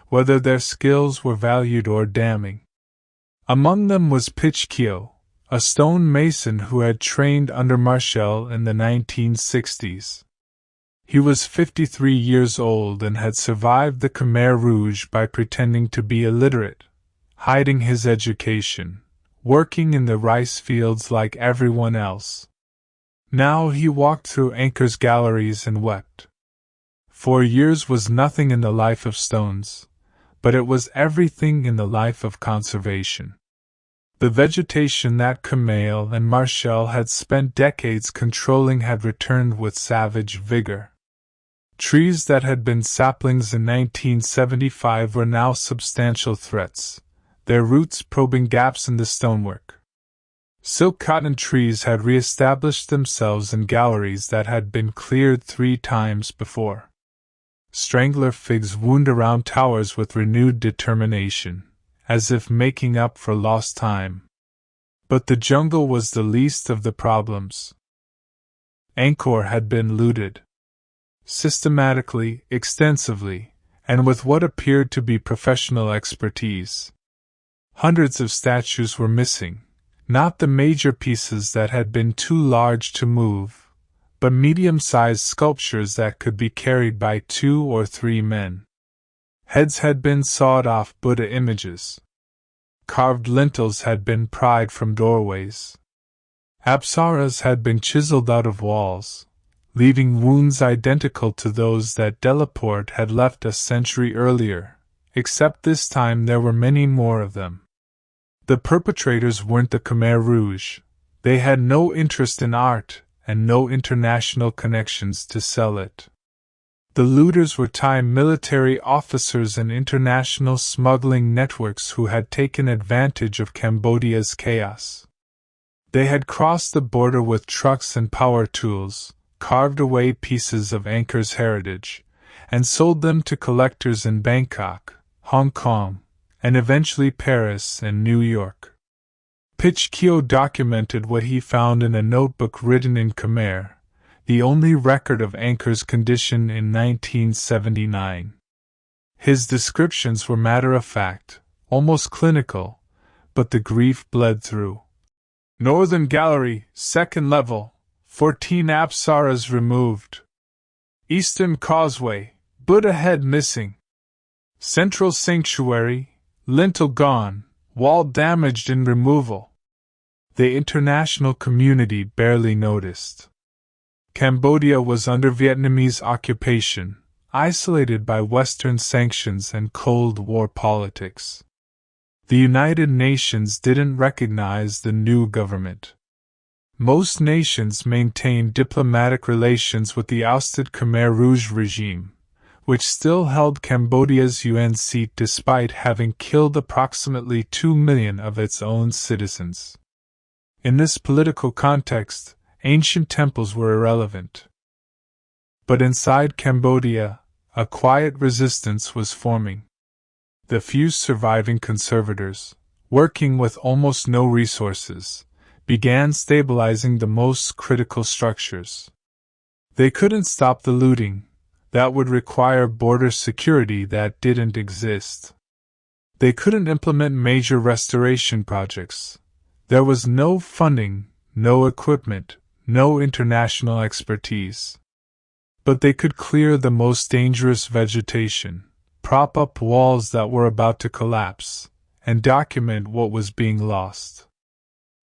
whether their skills were valued or damning. Among them was Pich Kyo, a stone mason who had trained under Marshall in the 1960s. He was 53 years old and had survived the Khmer Rouge by pretending to be illiterate, hiding his education, working in the rice fields like everyone else. Now he walked through Angkor's galleries and wept. 4 years was nothing in the life of stones, but it was everything in the life of conservation. The vegetation that Khmer and Marshall had spent decades controlling had returned with savage vigor. Trees that had been saplings in 1975 were now substantial threats, their roots probing gaps in the stonework. Silk cotton trees had re-established themselves in galleries that had been cleared 3 times before. Strangler figs wound around towers with renewed determination, as if making up for lost time. But the jungle was the least of the problems. Angkor had been looted. Systematically, extensively, and with what appeared to be professional expertise. Hundreds of statues were missing, not the major pieces that had been too large to move, but medium-sized sculptures that could be carried by 2 or 3 men. Heads had been sawed off Buddha images. Carved lintels had been pried from doorways. Apsaras had been chiseled out of walls, leaving wounds identical to those that Delaport had left a century earlier, except this time there were many more of them. The perpetrators weren't the Khmer Rouge. They had no interest in art and no international connections to sell it. The looters were Thai military officers and international smuggling networks who had taken advantage of Cambodia's chaos. They had crossed the border with trucks and power tools, carved away pieces of Angkor's heritage, and sold them to collectors in Bangkok, Hong Kong, and eventually Paris and New York. Pich Kyo documented what he found in a notebook written in Khmer, the only record of Angkor's condition in 1979. His descriptions were matter-of-fact, almost clinical, but the grief bled through. Northern Gallery, 2nd level, 14 apsaras removed. Eastern Causeway, Buddha head missing. Central Sanctuary, lintel gone, wall damaged in removal. The international community barely noticed. Cambodia was under Vietnamese occupation, isolated by Western sanctions and Cold War politics. The United Nations didn't recognize the new government. most nations maintained diplomatic relations with the ousted Khmer Rouge regime, which still held Cambodia's UN seat despite having killed approximately 2 million of its own citizens. In this political context, ancient temples were irrelevant. But inside Cambodia, a quiet resistance was forming. The few surviving conservators, working with almost no resources, began stabilizing the most critical structures. They couldn't stop the looting. That would require border security that didn't exist. They couldn't implement major restoration projects. There was no funding, no equipment, no international expertise. But they could clear the most dangerous vegetation, prop up walls that were about to collapse, and document what was being lost.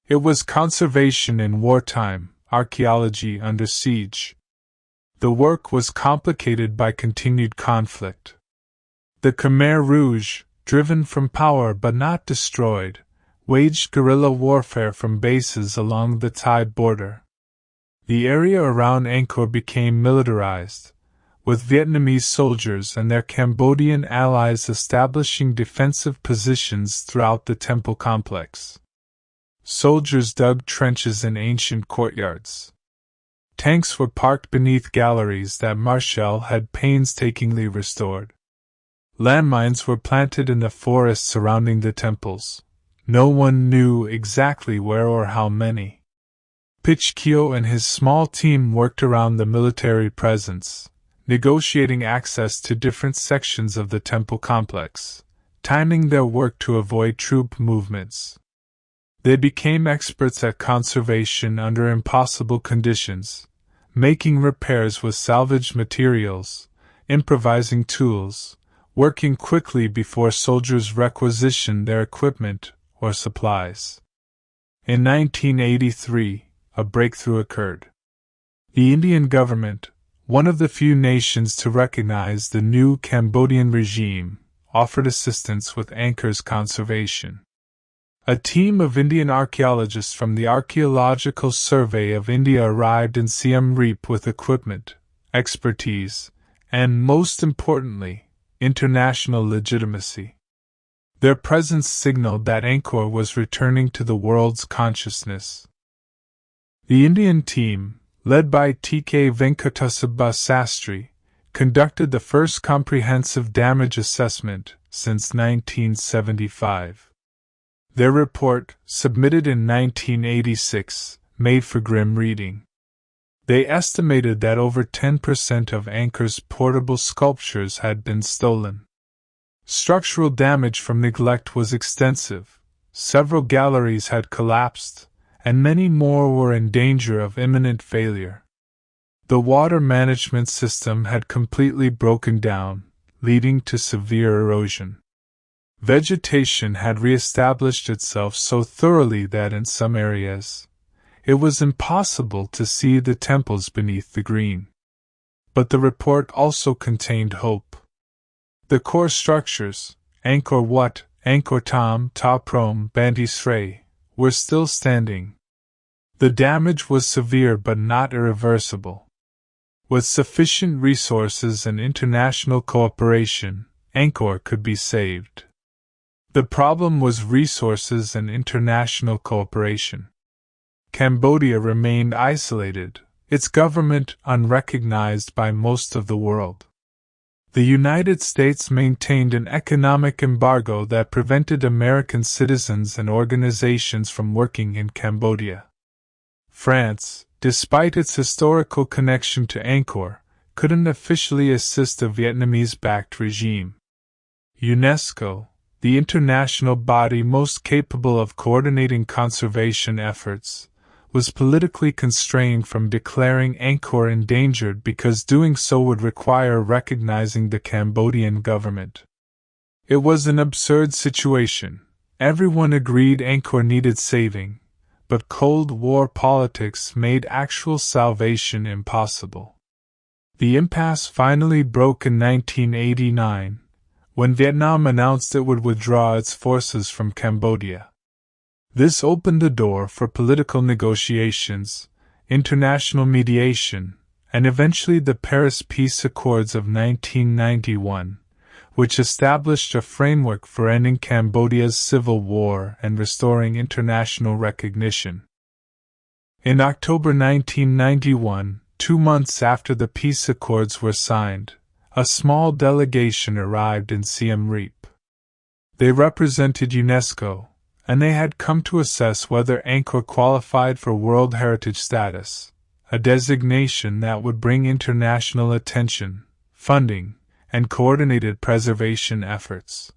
It was conservation in wartime, archaeology under siege. The work was complicated by continued conflict. The Khmer Rouge, driven from power but not destroyed, waged guerrilla warfare from bases along the Thai border. The area around Angkor became militarized, with Vietnamese soldiers and their Cambodian allies establishing defensive positions throughout the temple complex. Soldiers dug trenches in ancient courtyards. Tanks were parked beneath galleries that Marshall had painstakingly restored. Landmines were planted in the forest surrounding the temples. No one knew exactly where or how many. Pichkio and his small team worked around the military presence, negotiating access to different sections of the temple complex, timing their work to avoid troop movements. They became experts at conservation under impossible conditions, making repairs with salvaged materials, improvising tools, working quickly before soldiers requisitioned their equipment or supplies. In 1983, a breakthrough occurred. The Indian government, one of the few nations to recognize the new Cambodian regime, offered assistance with Angkor's conservation. A team of Indian archaeologists from the Archaeological Survey of India arrived in Siem Reap with equipment, expertise, and, most importantly, international legitimacy. Their presence signaled that Angkor was returning to the world's consciousness. The Indian team, led by T.K. Venkatasubba Sastry, conducted the first comprehensive damage assessment since 1975. Their report, submitted in 1986, made for grim reading. They estimated that over 10% of Angkor's portable sculptures had been stolen. Structural damage from neglect was extensive, several galleries had collapsed, and many more were in danger of imminent failure. The water management system had completely broken down, leading to severe erosion. Vegetation had re-established itself so thoroughly that in some areas, it was impossible to see the temples beneath the green. But the report also contained hope. The core structures, Angkor Wat, Angkor Thom, Ta Prohm, Banteay Srey, were still standing. The damage was severe but not irreversible. With sufficient resources and international cooperation, Angkor could be saved. The problem was resources and international cooperation. Cambodia remained isolated, its government unrecognized by most of the world. The United States maintained an economic embargo that prevented American citizens and organizations from working in Cambodia. France, despite its historical connection to Angkor, couldn't officially assist the Vietnamese-backed regime. UNESCO, the international body most capable of coordinating conservation efforts, was politically constrained from declaring Angkor endangered because doing so would require recognizing the Cambodian government. It was an absurd situation. Everyone agreed Angkor needed saving, but Cold War politics made actual salvation impossible. The impasse finally broke in 1989, when Vietnam announced it would withdraw its forces from Cambodia. This opened the door for political negotiations, international mediation, and eventually the Paris Peace Accords of 1991, which established a framework for ending Cambodia's civil war and restoring international recognition. In October 1991, 2 months after the peace accords were signed, a small delegation arrived in Siem Reap. They represented UNESCO, and they had come to assess whether Angkor qualified for World Heritage status, a designation that would bring international attention, funding, and coordinated preservation efforts.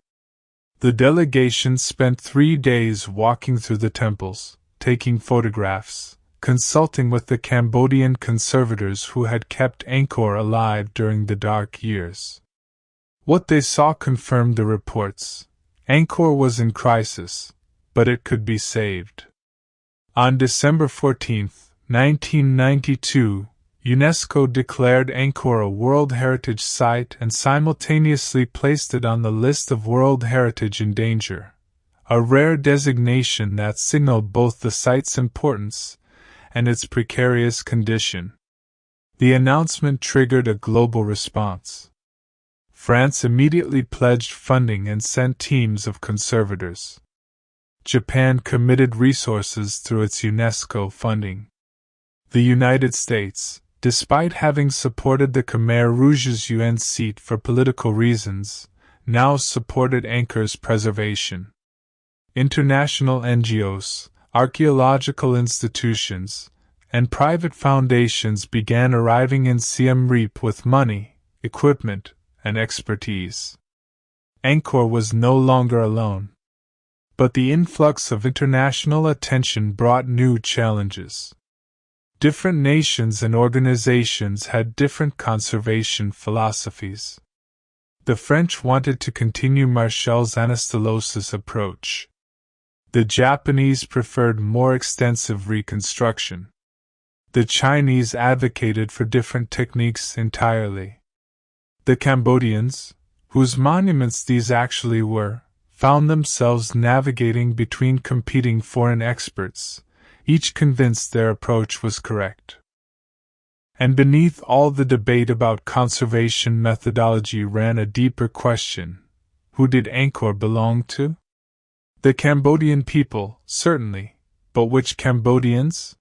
The delegation spent 3 days walking through the temples, taking photographs, consulting with the Cambodian conservators who had kept Angkor alive during the dark years. What they saw confirmed the reports. Angkor was in crisis, but it could be saved. On December 14, 1992, UNESCO declared Angkor a World Heritage Site and simultaneously placed it on the list of World Heritage in Danger, a rare designation that signaled both the site's importance and its precarious condition. The announcement triggered a global response. France immediately pledged funding and sent teams of conservators. Japan committed resources through its UNESCO funding. The United States, despite having supported the Khmer Rouge's UN seat for political reasons, now supported Angkor's preservation. International NGOs, archaeological institutions, and private foundations began arriving in Siem Reap with money, equipment, and expertise. Angkor was no longer alone. But the influx of international attention brought new challenges. Different nations and organizations had different conservation philosophies. The French wanted to continue Marcel Zanistolos's approach. The Japanese preferred more extensive reconstruction. The Chinese advocated for different techniques entirely. The Cambodians, whose monuments these actually were, found themselves navigating between competing foreign experts, each convinced their approach was correct. And beneath all the debate about conservation methodology ran a deeper question: who did Angkor belong to? The Cambodian people, certainly, but which Cambodians?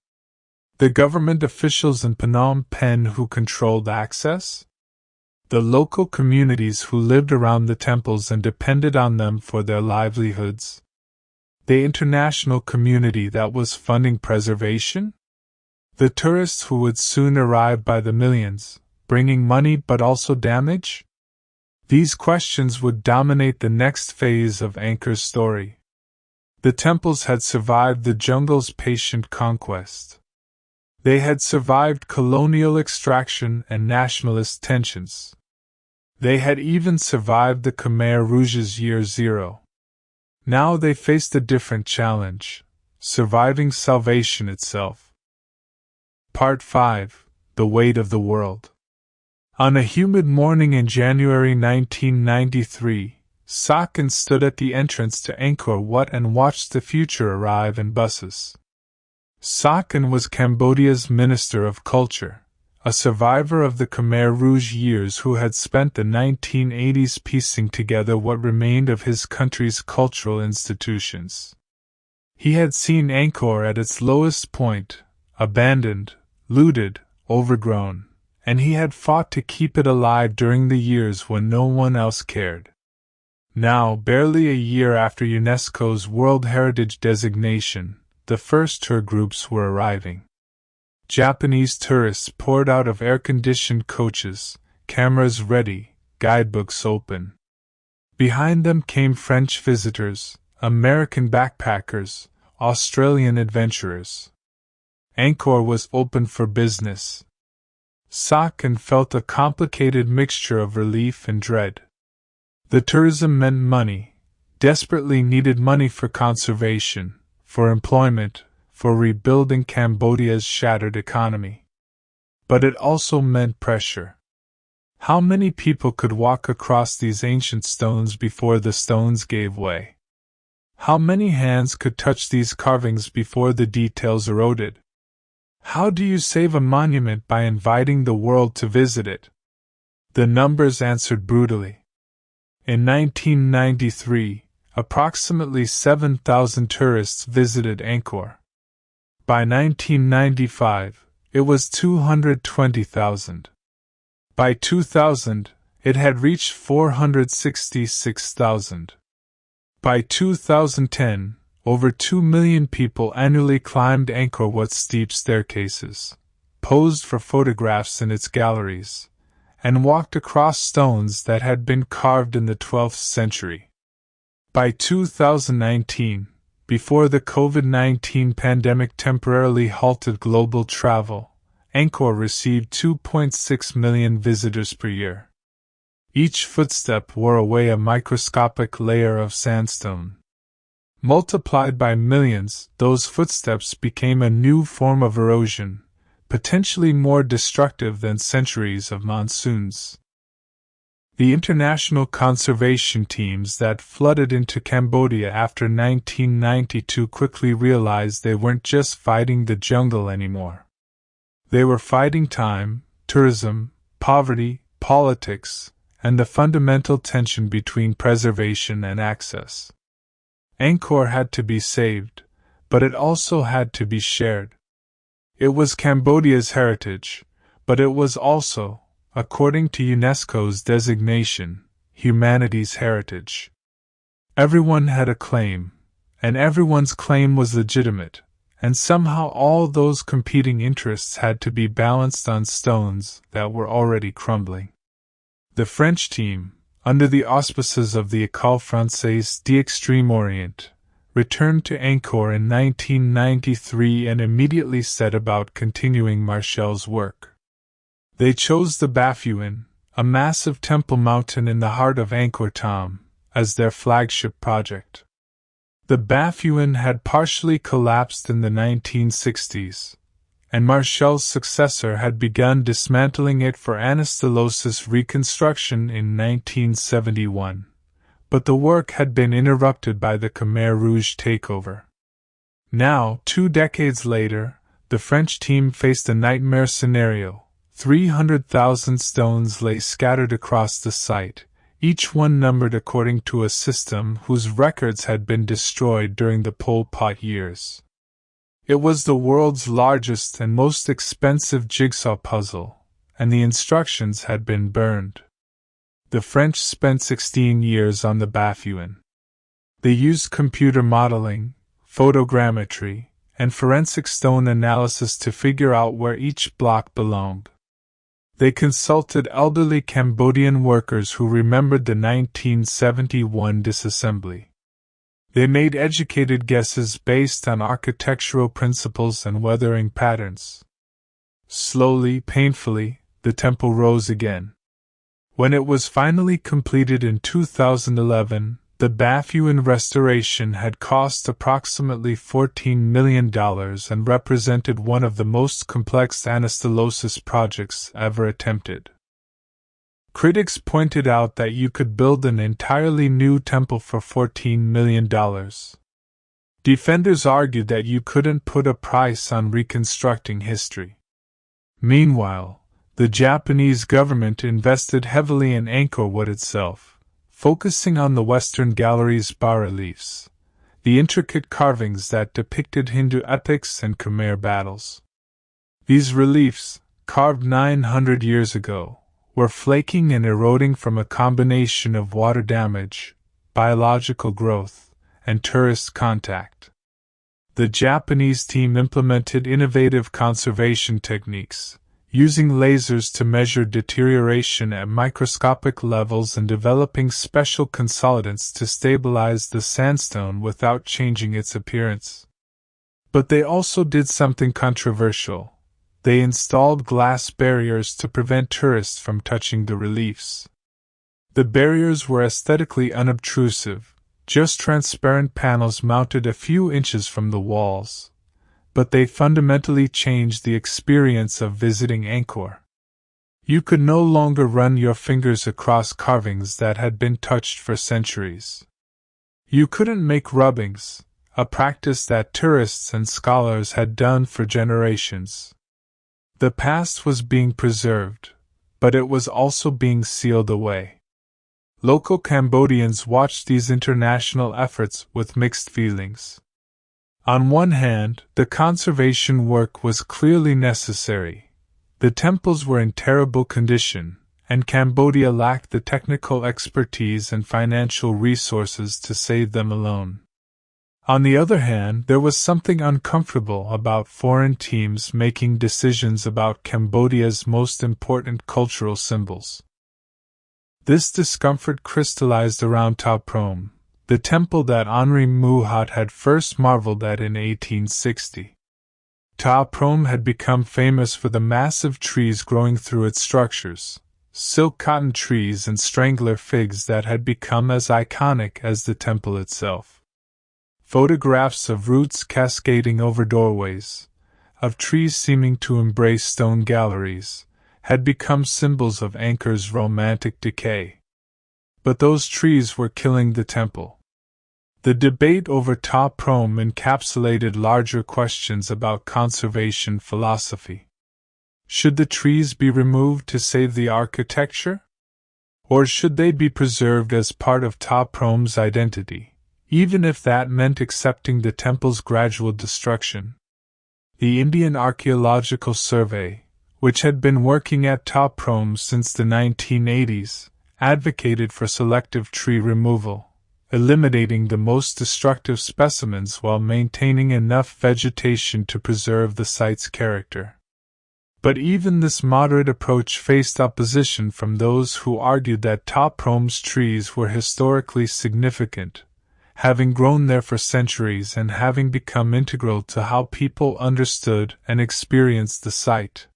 The government officials in Phnom Penh who controlled access? The local communities who lived around the temples and depended on them for their livelihoods? The international community that was funding preservation? The tourists who would soon arrive by the millions, bringing money but also damage? These questions would dominate the next phase of Angkor's story. The temples had survived the jungle's patient conquest. They had survived colonial extraction and nationalist tensions. They had even survived the Khmer Rouge's Year Zero. Now they faced a different challenge: surviving salvation itself. Part 5: The Weight of the World. On a humid morning in January 1993, Saken stood at the entrance to Angkor Wat and watched the future arrive in buses. Saken was Cambodia's Minister of Culture, a survivor of the Khmer Rouge years who had spent the 1980s piecing together what remained of his country's cultural institutions. He had seen Angkor at its lowest point, abandoned, looted, overgrown, and he had fought to keep it alive during the years when no one else cared. Now, barely a year after UNESCO's World Heritage designation, the first tour groups were arriving. Japanese tourists poured out of air-conditioned coaches, cameras ready, guidebooks open. Behind them came French visitors, American backpackers, Australian adventurers. Angkor was open for business. Saken felt a complicated mixture of relief and dread. The tourism meant money, desperately needed money for conservation, for employment, for rebuilding Cambodia's shattered economy. But it also meant pressure. How many people could walk across these ancient stones before the stones gave way? How many hands could touch these carvings before the details eroded? How do you save a monument by inviting the world to visit it? The numbers answered brutally. In 1993, approximately 7,000 tourists visited Angkor. By 1995, it was 220,000. By 2000, it had reached 466,000. By 2010, over 2 million people annually climbed Angkor Wat's steep staircases, posed for photographs in its galleries, and walked across stones that had been carved in the 12th century. By 2019, before the COVID-19 pandemic temporarily halted global travel, Angkor received 2.6 million visitors per year. Each footstep wore away a microscopic layer of sandstone. Multiplied by millions, those footsteps became a new form of erosion, potentially more destructive than centuries of monsoons. The international conservation teams that flooded into Cambodia after 1992 quickly realized they weren't just fighting the jungle anymore. They were fighting time, tourism, poverty, politics, and the fundamental tension between preservation and access. Angkor had to be saved, but it also had to be shared. It was Cambodia's heritage, but it was also, according to UNESCO's designation, humanity's heritage. Everyone had a claim, and everyone's claim was legitimate, and somehow all those competing interests had to be balanced on stones that were already crumbling. The French team, under the auspices of the École Française d'Extrême Orient, returned to Angkor in 1993 and immediately set about continuing Marchel's work. They chose the Baphuon, a massive temple mountain in the heart of Angkor Thom, as their flagship project. The Baphuon had partially collapsed in the 1960s, and Marchel's successor had begun dismantling it for anastylosis reconstruction in 1971, but the work had been interrupted by the Khmer Rouge takeover. Now, 2 decades later, the French team faced a nightmare scenario. 300,000 stones lay scattered across the site, each one numbered according to a system whose records had been destroyed during the Pol Pot years. It was the world's largest and most expensive jigsaw puzzle, and the instructions had been burned. The French spent 16 years on the Baphuon. They used computer modeling, photogrammetry, and forensic stone analysis to figure out where each block belonged. They consulted elderly Cambodian workers who remembered the 1971 disassembly. They made educated guesses based on architectural principles and weathering patterns. Slowly, painfully, the temple rose again. When it was finally completed in 2011, the Baphuon restoration had cost approximately $14 million and represented one of the most complex anastylosis projects ever attempted. Critics pointed out that you could build an entirely new temple for $14 million. Defenders argued that you couldn't put a price on reconstructing history. Meanwhile, the Japanese government invested heavily in Angkor Wat itself, focusing on the Western Gallery's bas-reliefs, the intricate carvings that depicted Hindu epics and Khmer battles. These reliefs, carved 900 years ago, were flaking and eroding from a combination of water damage, biological growth, and tourist contact. The Japanese team implemented innovative conservation techniques, using lasers to measure deterioration at microscopic levels and developing special consolidants to stabilize the sandstone without changing its appearance. But they also did something controversial. They installed glass barriers to prevent tourists from touching the reliefs. The barriers were aesthetically unobtrusive, just transparent panels mounted a few inches from the walls, but they fundamentally changed the experience of visiting Angkor. You could no longer run your fingers across carvings that had been touched for centuries. You couldn't make rubbings, a practice that tourists and scholars had done for generations. The past was being preserved, but it was also being sealed away. Local Cambodians watched these international efforts with mixed feelings. On one hand, the conservation work was clearly necessary. The temples were in terrible condition, and Cambodia lacked the technical expertise and financial resources to save them alone. On the other hand, there was something uncomfortable about foreign teams making decisions about Cambodia's most important cultural symbols. This discomfort crystallized around Ta Prohm, the temple that Henri Mouhot had first marveled at in 1860. Ta Prohm had become famous for the massive trees growing through its structures, silk cotton trees and strangler figs that had become as iconic as the temple itself. Photographs of roots cascading over doorways, of trees seeming to embrace stone galleries, had become symbols of Angkor's romantic decay. But those trees were killing the temple. The debate over Ta Prohm encapsulated larger questions about conservation philosophy. Should the trees be removed to save the architecture? Or should they be preserved as part of Ta Prohm's identity, even if that meant accepting the temple's gradual destruction? The Indian Archaeological Survey, which had been working at Ta Prohm since the 1980s, advocated for selective tree removal, eliminating the most destructive specimens while maintaining enough vegetation to preserve the site's character. But even this moderate approach faced opposition from those who argued that Ta Prohm's trees were historically significant, having grown there for centuries and having become integral to how people understood and experienced the site.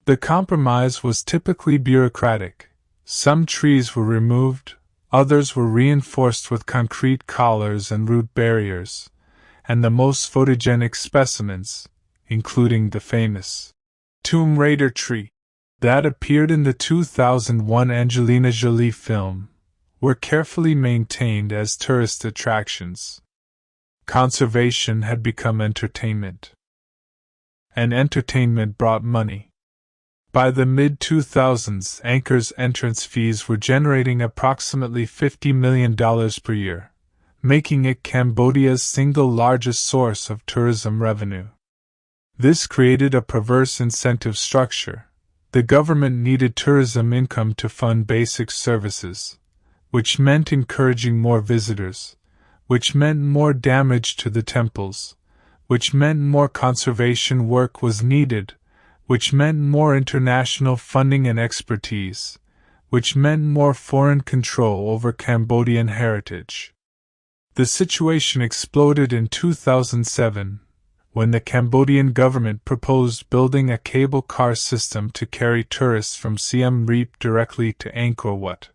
The compromise was typically bureaucratic. Some trees were removed, others were reinforced with concrete collars and root barriers, and the most photogenic specimens, including the famous Tomb Raider tree that appeared in the 2001 Angelina Jolie film, were carefully maintained as tourist attractions. Conservation had become entertainment. And entertainment brought money. By the mid-2000s, Angkor's entrance fees were generating approximately $50 million per year, making it Cambodia's single largest source of tourism revenue. This created a perverse incentive structure. The government needed tourism income to fund basic services, which meant encouraging more visitors, which meant more damage to the temples, which meant more conservation work was needed, which meant more international funding and expertise, which meant more foreign control over Cambodian heritage. The situation exploded in 2007, when the Cambodian government proposed building a cable car system to carry tourists from Siem Reap directly to Angkor Wat.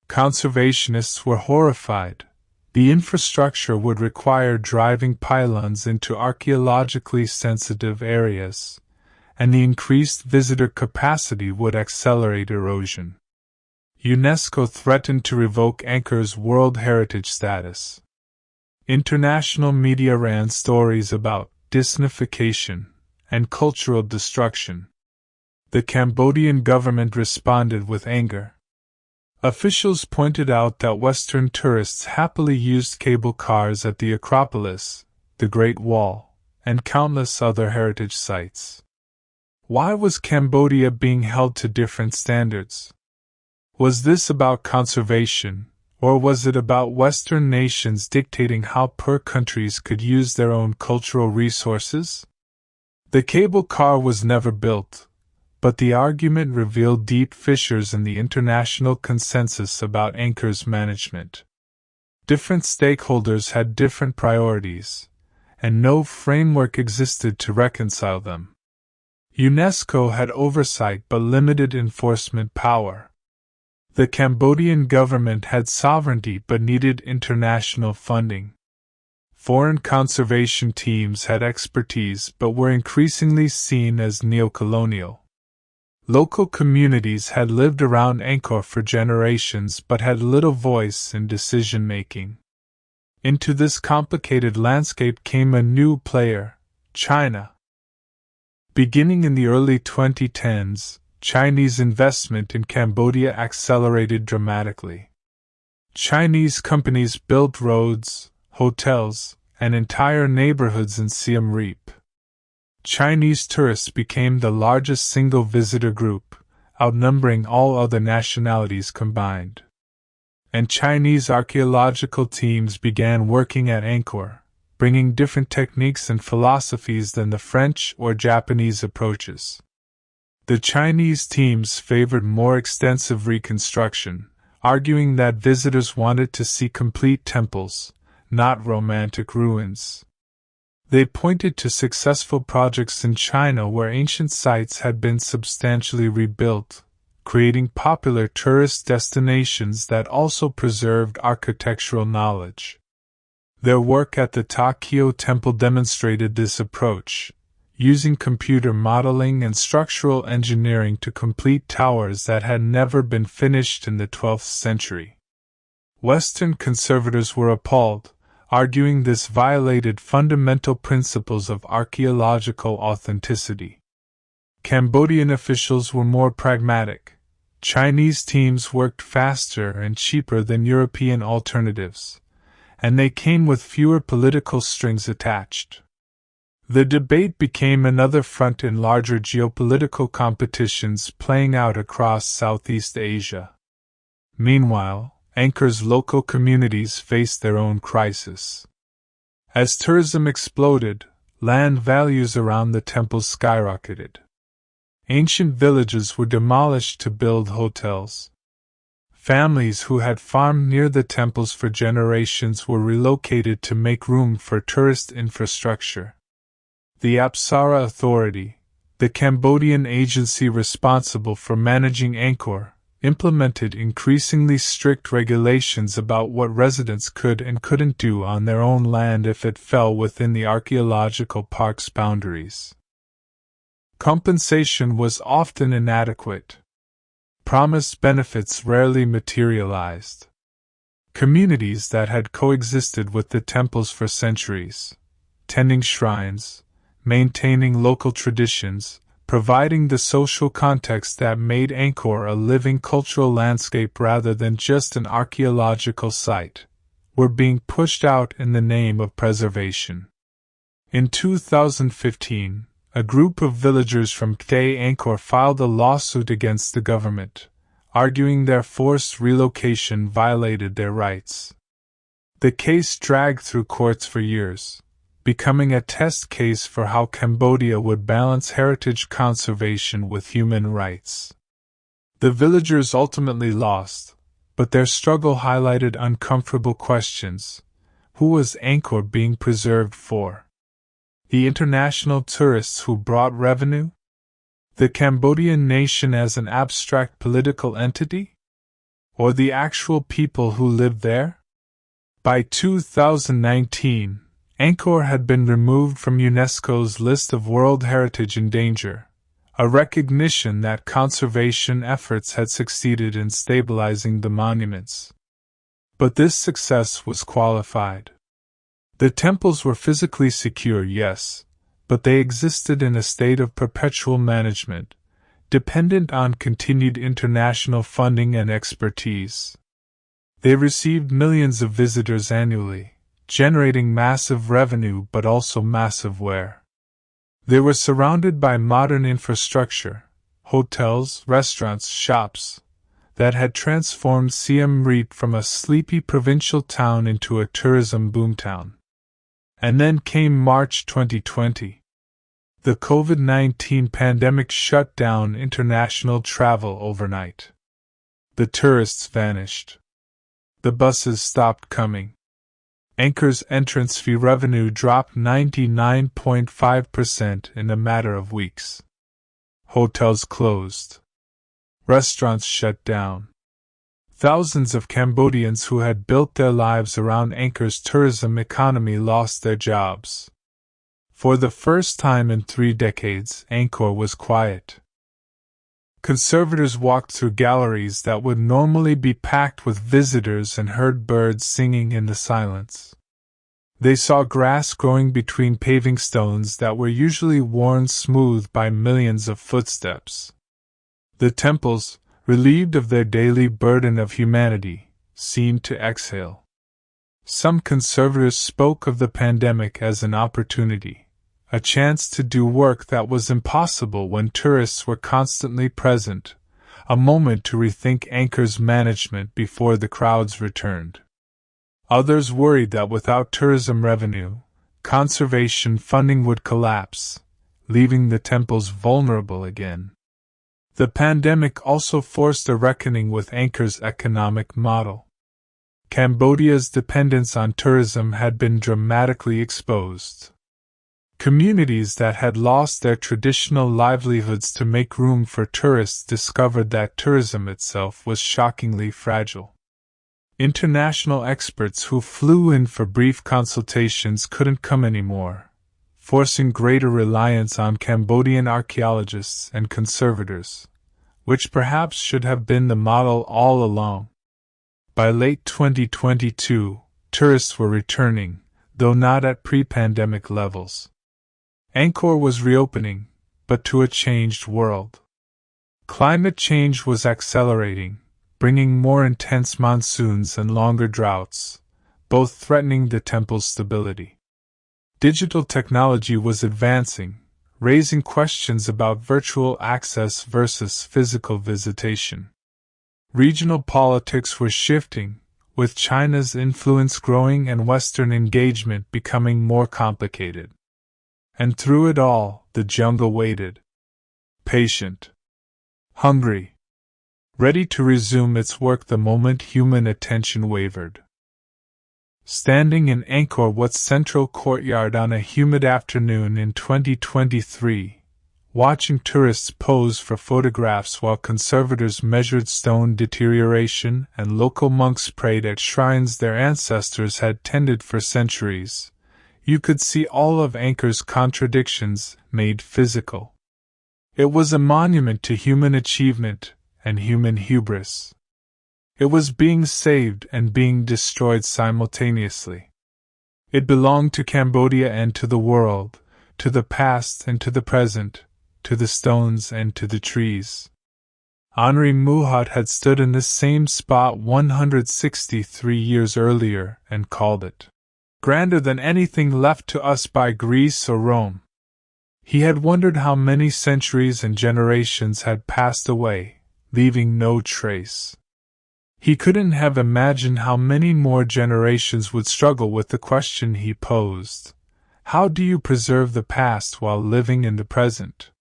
Conservationists were horrified. The infrastructure would require driving pylons into archaeologically sensitive areas, and the increased visitor capacity would accelerate erosion. UNESCO threatened to revoke Angkor's World Heritage status. International media ran stories about disnification and cultural destruction. The Cambodian government responded with anger. Officials pointed out that Western tourists happily used cable cars at the Acropolis, the Great Wall, and countless other heritage sites. Why was Cambodia being held to different standards? Was this about conservation, or was it about Western nations dictating how poor countries could use their own cultural resources? The cable car was never built, but the argument revealed deep fissures in the international consensus about Angkor's management. Different stakeholders had different priorities, and no framework existed to reconcile them. UNESCO had oversight but limited enforcement power. The Cambodian government had sovereignty but needed international funding. Foreign conservation teams had expertise but were increasingly seen as neocolonial. Local communities had lived around Angkor for generations but had little voice in decision-making. Into this complicated landscape came a new player, China. Beginning in the early 2010s, Chinese investment in Cambodia accelerated dramatically. Chinese companies built roads, hotels, and entire neighborhoods in Siem Reap. Chinese tourists became the largest single visitor group, outnumbering all other nationalities combined. And Chinese archaeological teams began working at Angkor, bringing different techniques and philosophies than the French or Japanese approaches. The Chinese teams favored more extensive reconstruction, arguing that visitors wanted to see complete temples, not romantic ruins. They pointed to successful projects in China where ancient sites had been substantially rebuilt, creating popular tourist destinations that also preserved architectural knowledge. Their work at the Ta Keo Temple demonstrated this approach, using computer modeling and structural engineering to complete towers that had never been finished in the 12th century. Western conservators were appalled, arguing this violated fundamental principles of archaeological authenticity. Cambodian officials were more pragmatic. Chinese teams worked faster and cheaper than European alternatives, and they came with fewer political strings attached. The debate became another front in larger geopolitical competitions playing out across Southeast Asia. Meanwhile, Angkor's local communities faced their own crisis. As tourism exploded, land values around the temples skyrocketed. Ancient villages were demolished to build hotels. Families who had farmed near the temples for generations were relocated to make room for tourist infrastructure. The Apsara Authority, the Cambodian agency responsible for managing Angkor, implemented increasingly strict regulations about what residents could and couldn't do on their own land if it fell within the archaeological park's boundaries. Compensation was often inadequate. Promised benefits rarely materialized. Communities that had coexisted with the temples for centuries, tending shrines, maintaining local traditions, providing the social context that made Angkor a living cultural landscape rather than just an archaeological site, were being pushed out in the name of preservation. In 2015, a group of villagers from Khmer Angkor filed a lawsuit against the government, arguing their forced relocation violated their rights. The case dragged through courts for years, becoming a test case for how Cambodia would balance heritage conservation with human rights. The villagers ultimately lost, but their struggle highlighted uncomfortable questions. Who was Angkor being preserved for? The international tourists who brought revenue? The Cambodian nation as an abstract political entity? Or the actual people who lived there? By 2019, Angkor had been removed from UNESCO's list of World Heritage in Danger, a recognition that conservation efforts had succeeded in stabilizing the monuments. But this success was qualified. The temples were physically secure, yes, but they existed in a state of perpetual management, dependent on continued international funding and expertise. They received millions of visitors annually, generating massive revenue but also massive wear. They were surrounded by modern infrastructure, hotels, restaurants, shops, that had transformed Siem Reap from a sleepy provincial town into a tourism boomtown. And then came March 2020. The COVID-19 pandemic shut down international travel overnight. The tourists vanished. The buses stopped coming. Angkor's entrance fee revenue dropped 99.5% in a matter of weeks. Hotels closed. Restaurants shut down. Thousands of Cambodians who had built their lives around Angkor's tourism economy lost their jobs. For the first time in 3 decades, Angkor was quiet. Conservators walked through galleries that would normally be packed with visitors and heard birds singing in the silence. They saw grass growing between paving stones that were usually worn smooth by millions of footsteps. The temples, relieved of their daily burden of humanity, seemed to exhale. Some conservators spoke of the pandemic as an opportunity, a chance to do work that was impossible when tourists were constantly present, a moment to rethink Angkor's management before the crowds returned. Others worried that without tourism revenue, conservation funding would collapse, leaving the temples vulnerable again. The pandemic also forced a reckoning with Angkor's economic model. Cambodia's dependence on tourism had been dramatically exposed. Communities that had lost their traditional livelihoods to make room for tourists discovered that tourism itself was shockingly fragile. International experts who flew in for brief consultations couldn't come anymore, forcing greater reliance on Cambodian archaeologists and conservators, which perhaps should have been the model all along. By late 2022, tourists were returning, though not at pre-pandemic levels. Angkor was reopening, but to a changed world. Climate change was accelerating, bringing more intense monsoons and longer droughts, both threatening the temple's stability. Digital technology was advancing, raising questions about virtual access versus physical visitation. Regional politics were shifting, with China's influence growing and Western engagement becoming more complicated. And through it all, the jungle waited. Patient. Hungry. Ready to resume its work the moment human attention wavered. Standing in Angkor Wat's central courtyard on a humid afternoon in 2023, watching tourists pose for photographs while conservators measured stone deterioration and local monks prayed at shrines their ancestors had tended for centuries, you could see all of Angkor's contradictions made physical. It was a monument to human achievement and human hubris. It was being saved and being destroyed simultaneously. It belonged to Cambodia and to the world, to the past and to the present, to the stones and to the trees. Henri Mouhot had stood in this same spot 163 years earlier and called it grander than anything left to us by Greece or Rome. He had wondered how many centuries and generations had passed away, leaving no trace. He couldn't have imagined how many more generations would struggle with the question he posed: how do you preserve the past while living in the present?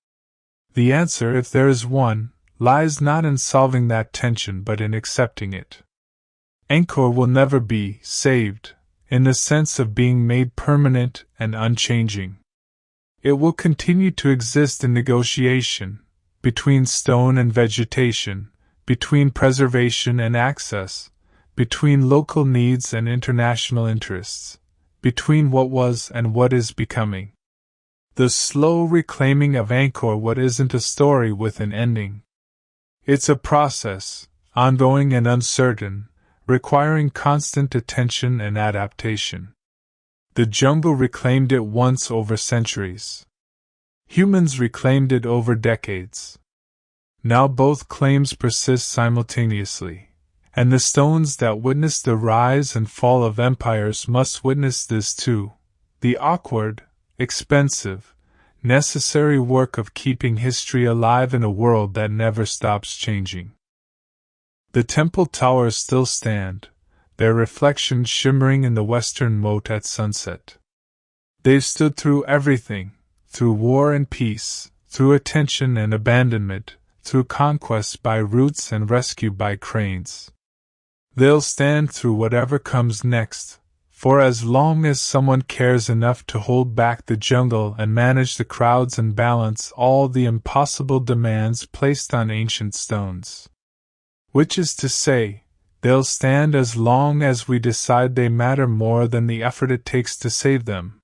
The answer, if there is one, lies not in solving that tension but in accepting it. Angkor will never be saved, in the sense of being made permanent and unchanging. It will continue to exist in negotiation, between stone and vegetation, between preservation and access, between local needs and international interests, between what was and what is becoming. The slow reclaiming of Angkor Wat isn't a story with an ending. It's a process, ongoing and uncertain, requiring constant attention and adaptation. The jungle reclaimed it once over centuries. Humans reclaimed it over decades. Now both claims persist simultaneously, and the stones that witnessed the rise and fall of empires must witness this too, the awkward, expensive, necessary work of keeping history alive in a world that never stops changing. The temple towers still stand, their reflections shimmering in the western moat at sunset. They've stood through everything, through war and peace, through attention and abandonment, through conquest by roots and rescue by cranes. They'll stand through whatever comes next, for as long as someone cares enough to hold back the jungle and manage the crowds and balance all the impossible demands placed on ancient stones. Which is to say, they'll stand as long as we decide they matter more than the effort it takes to save them,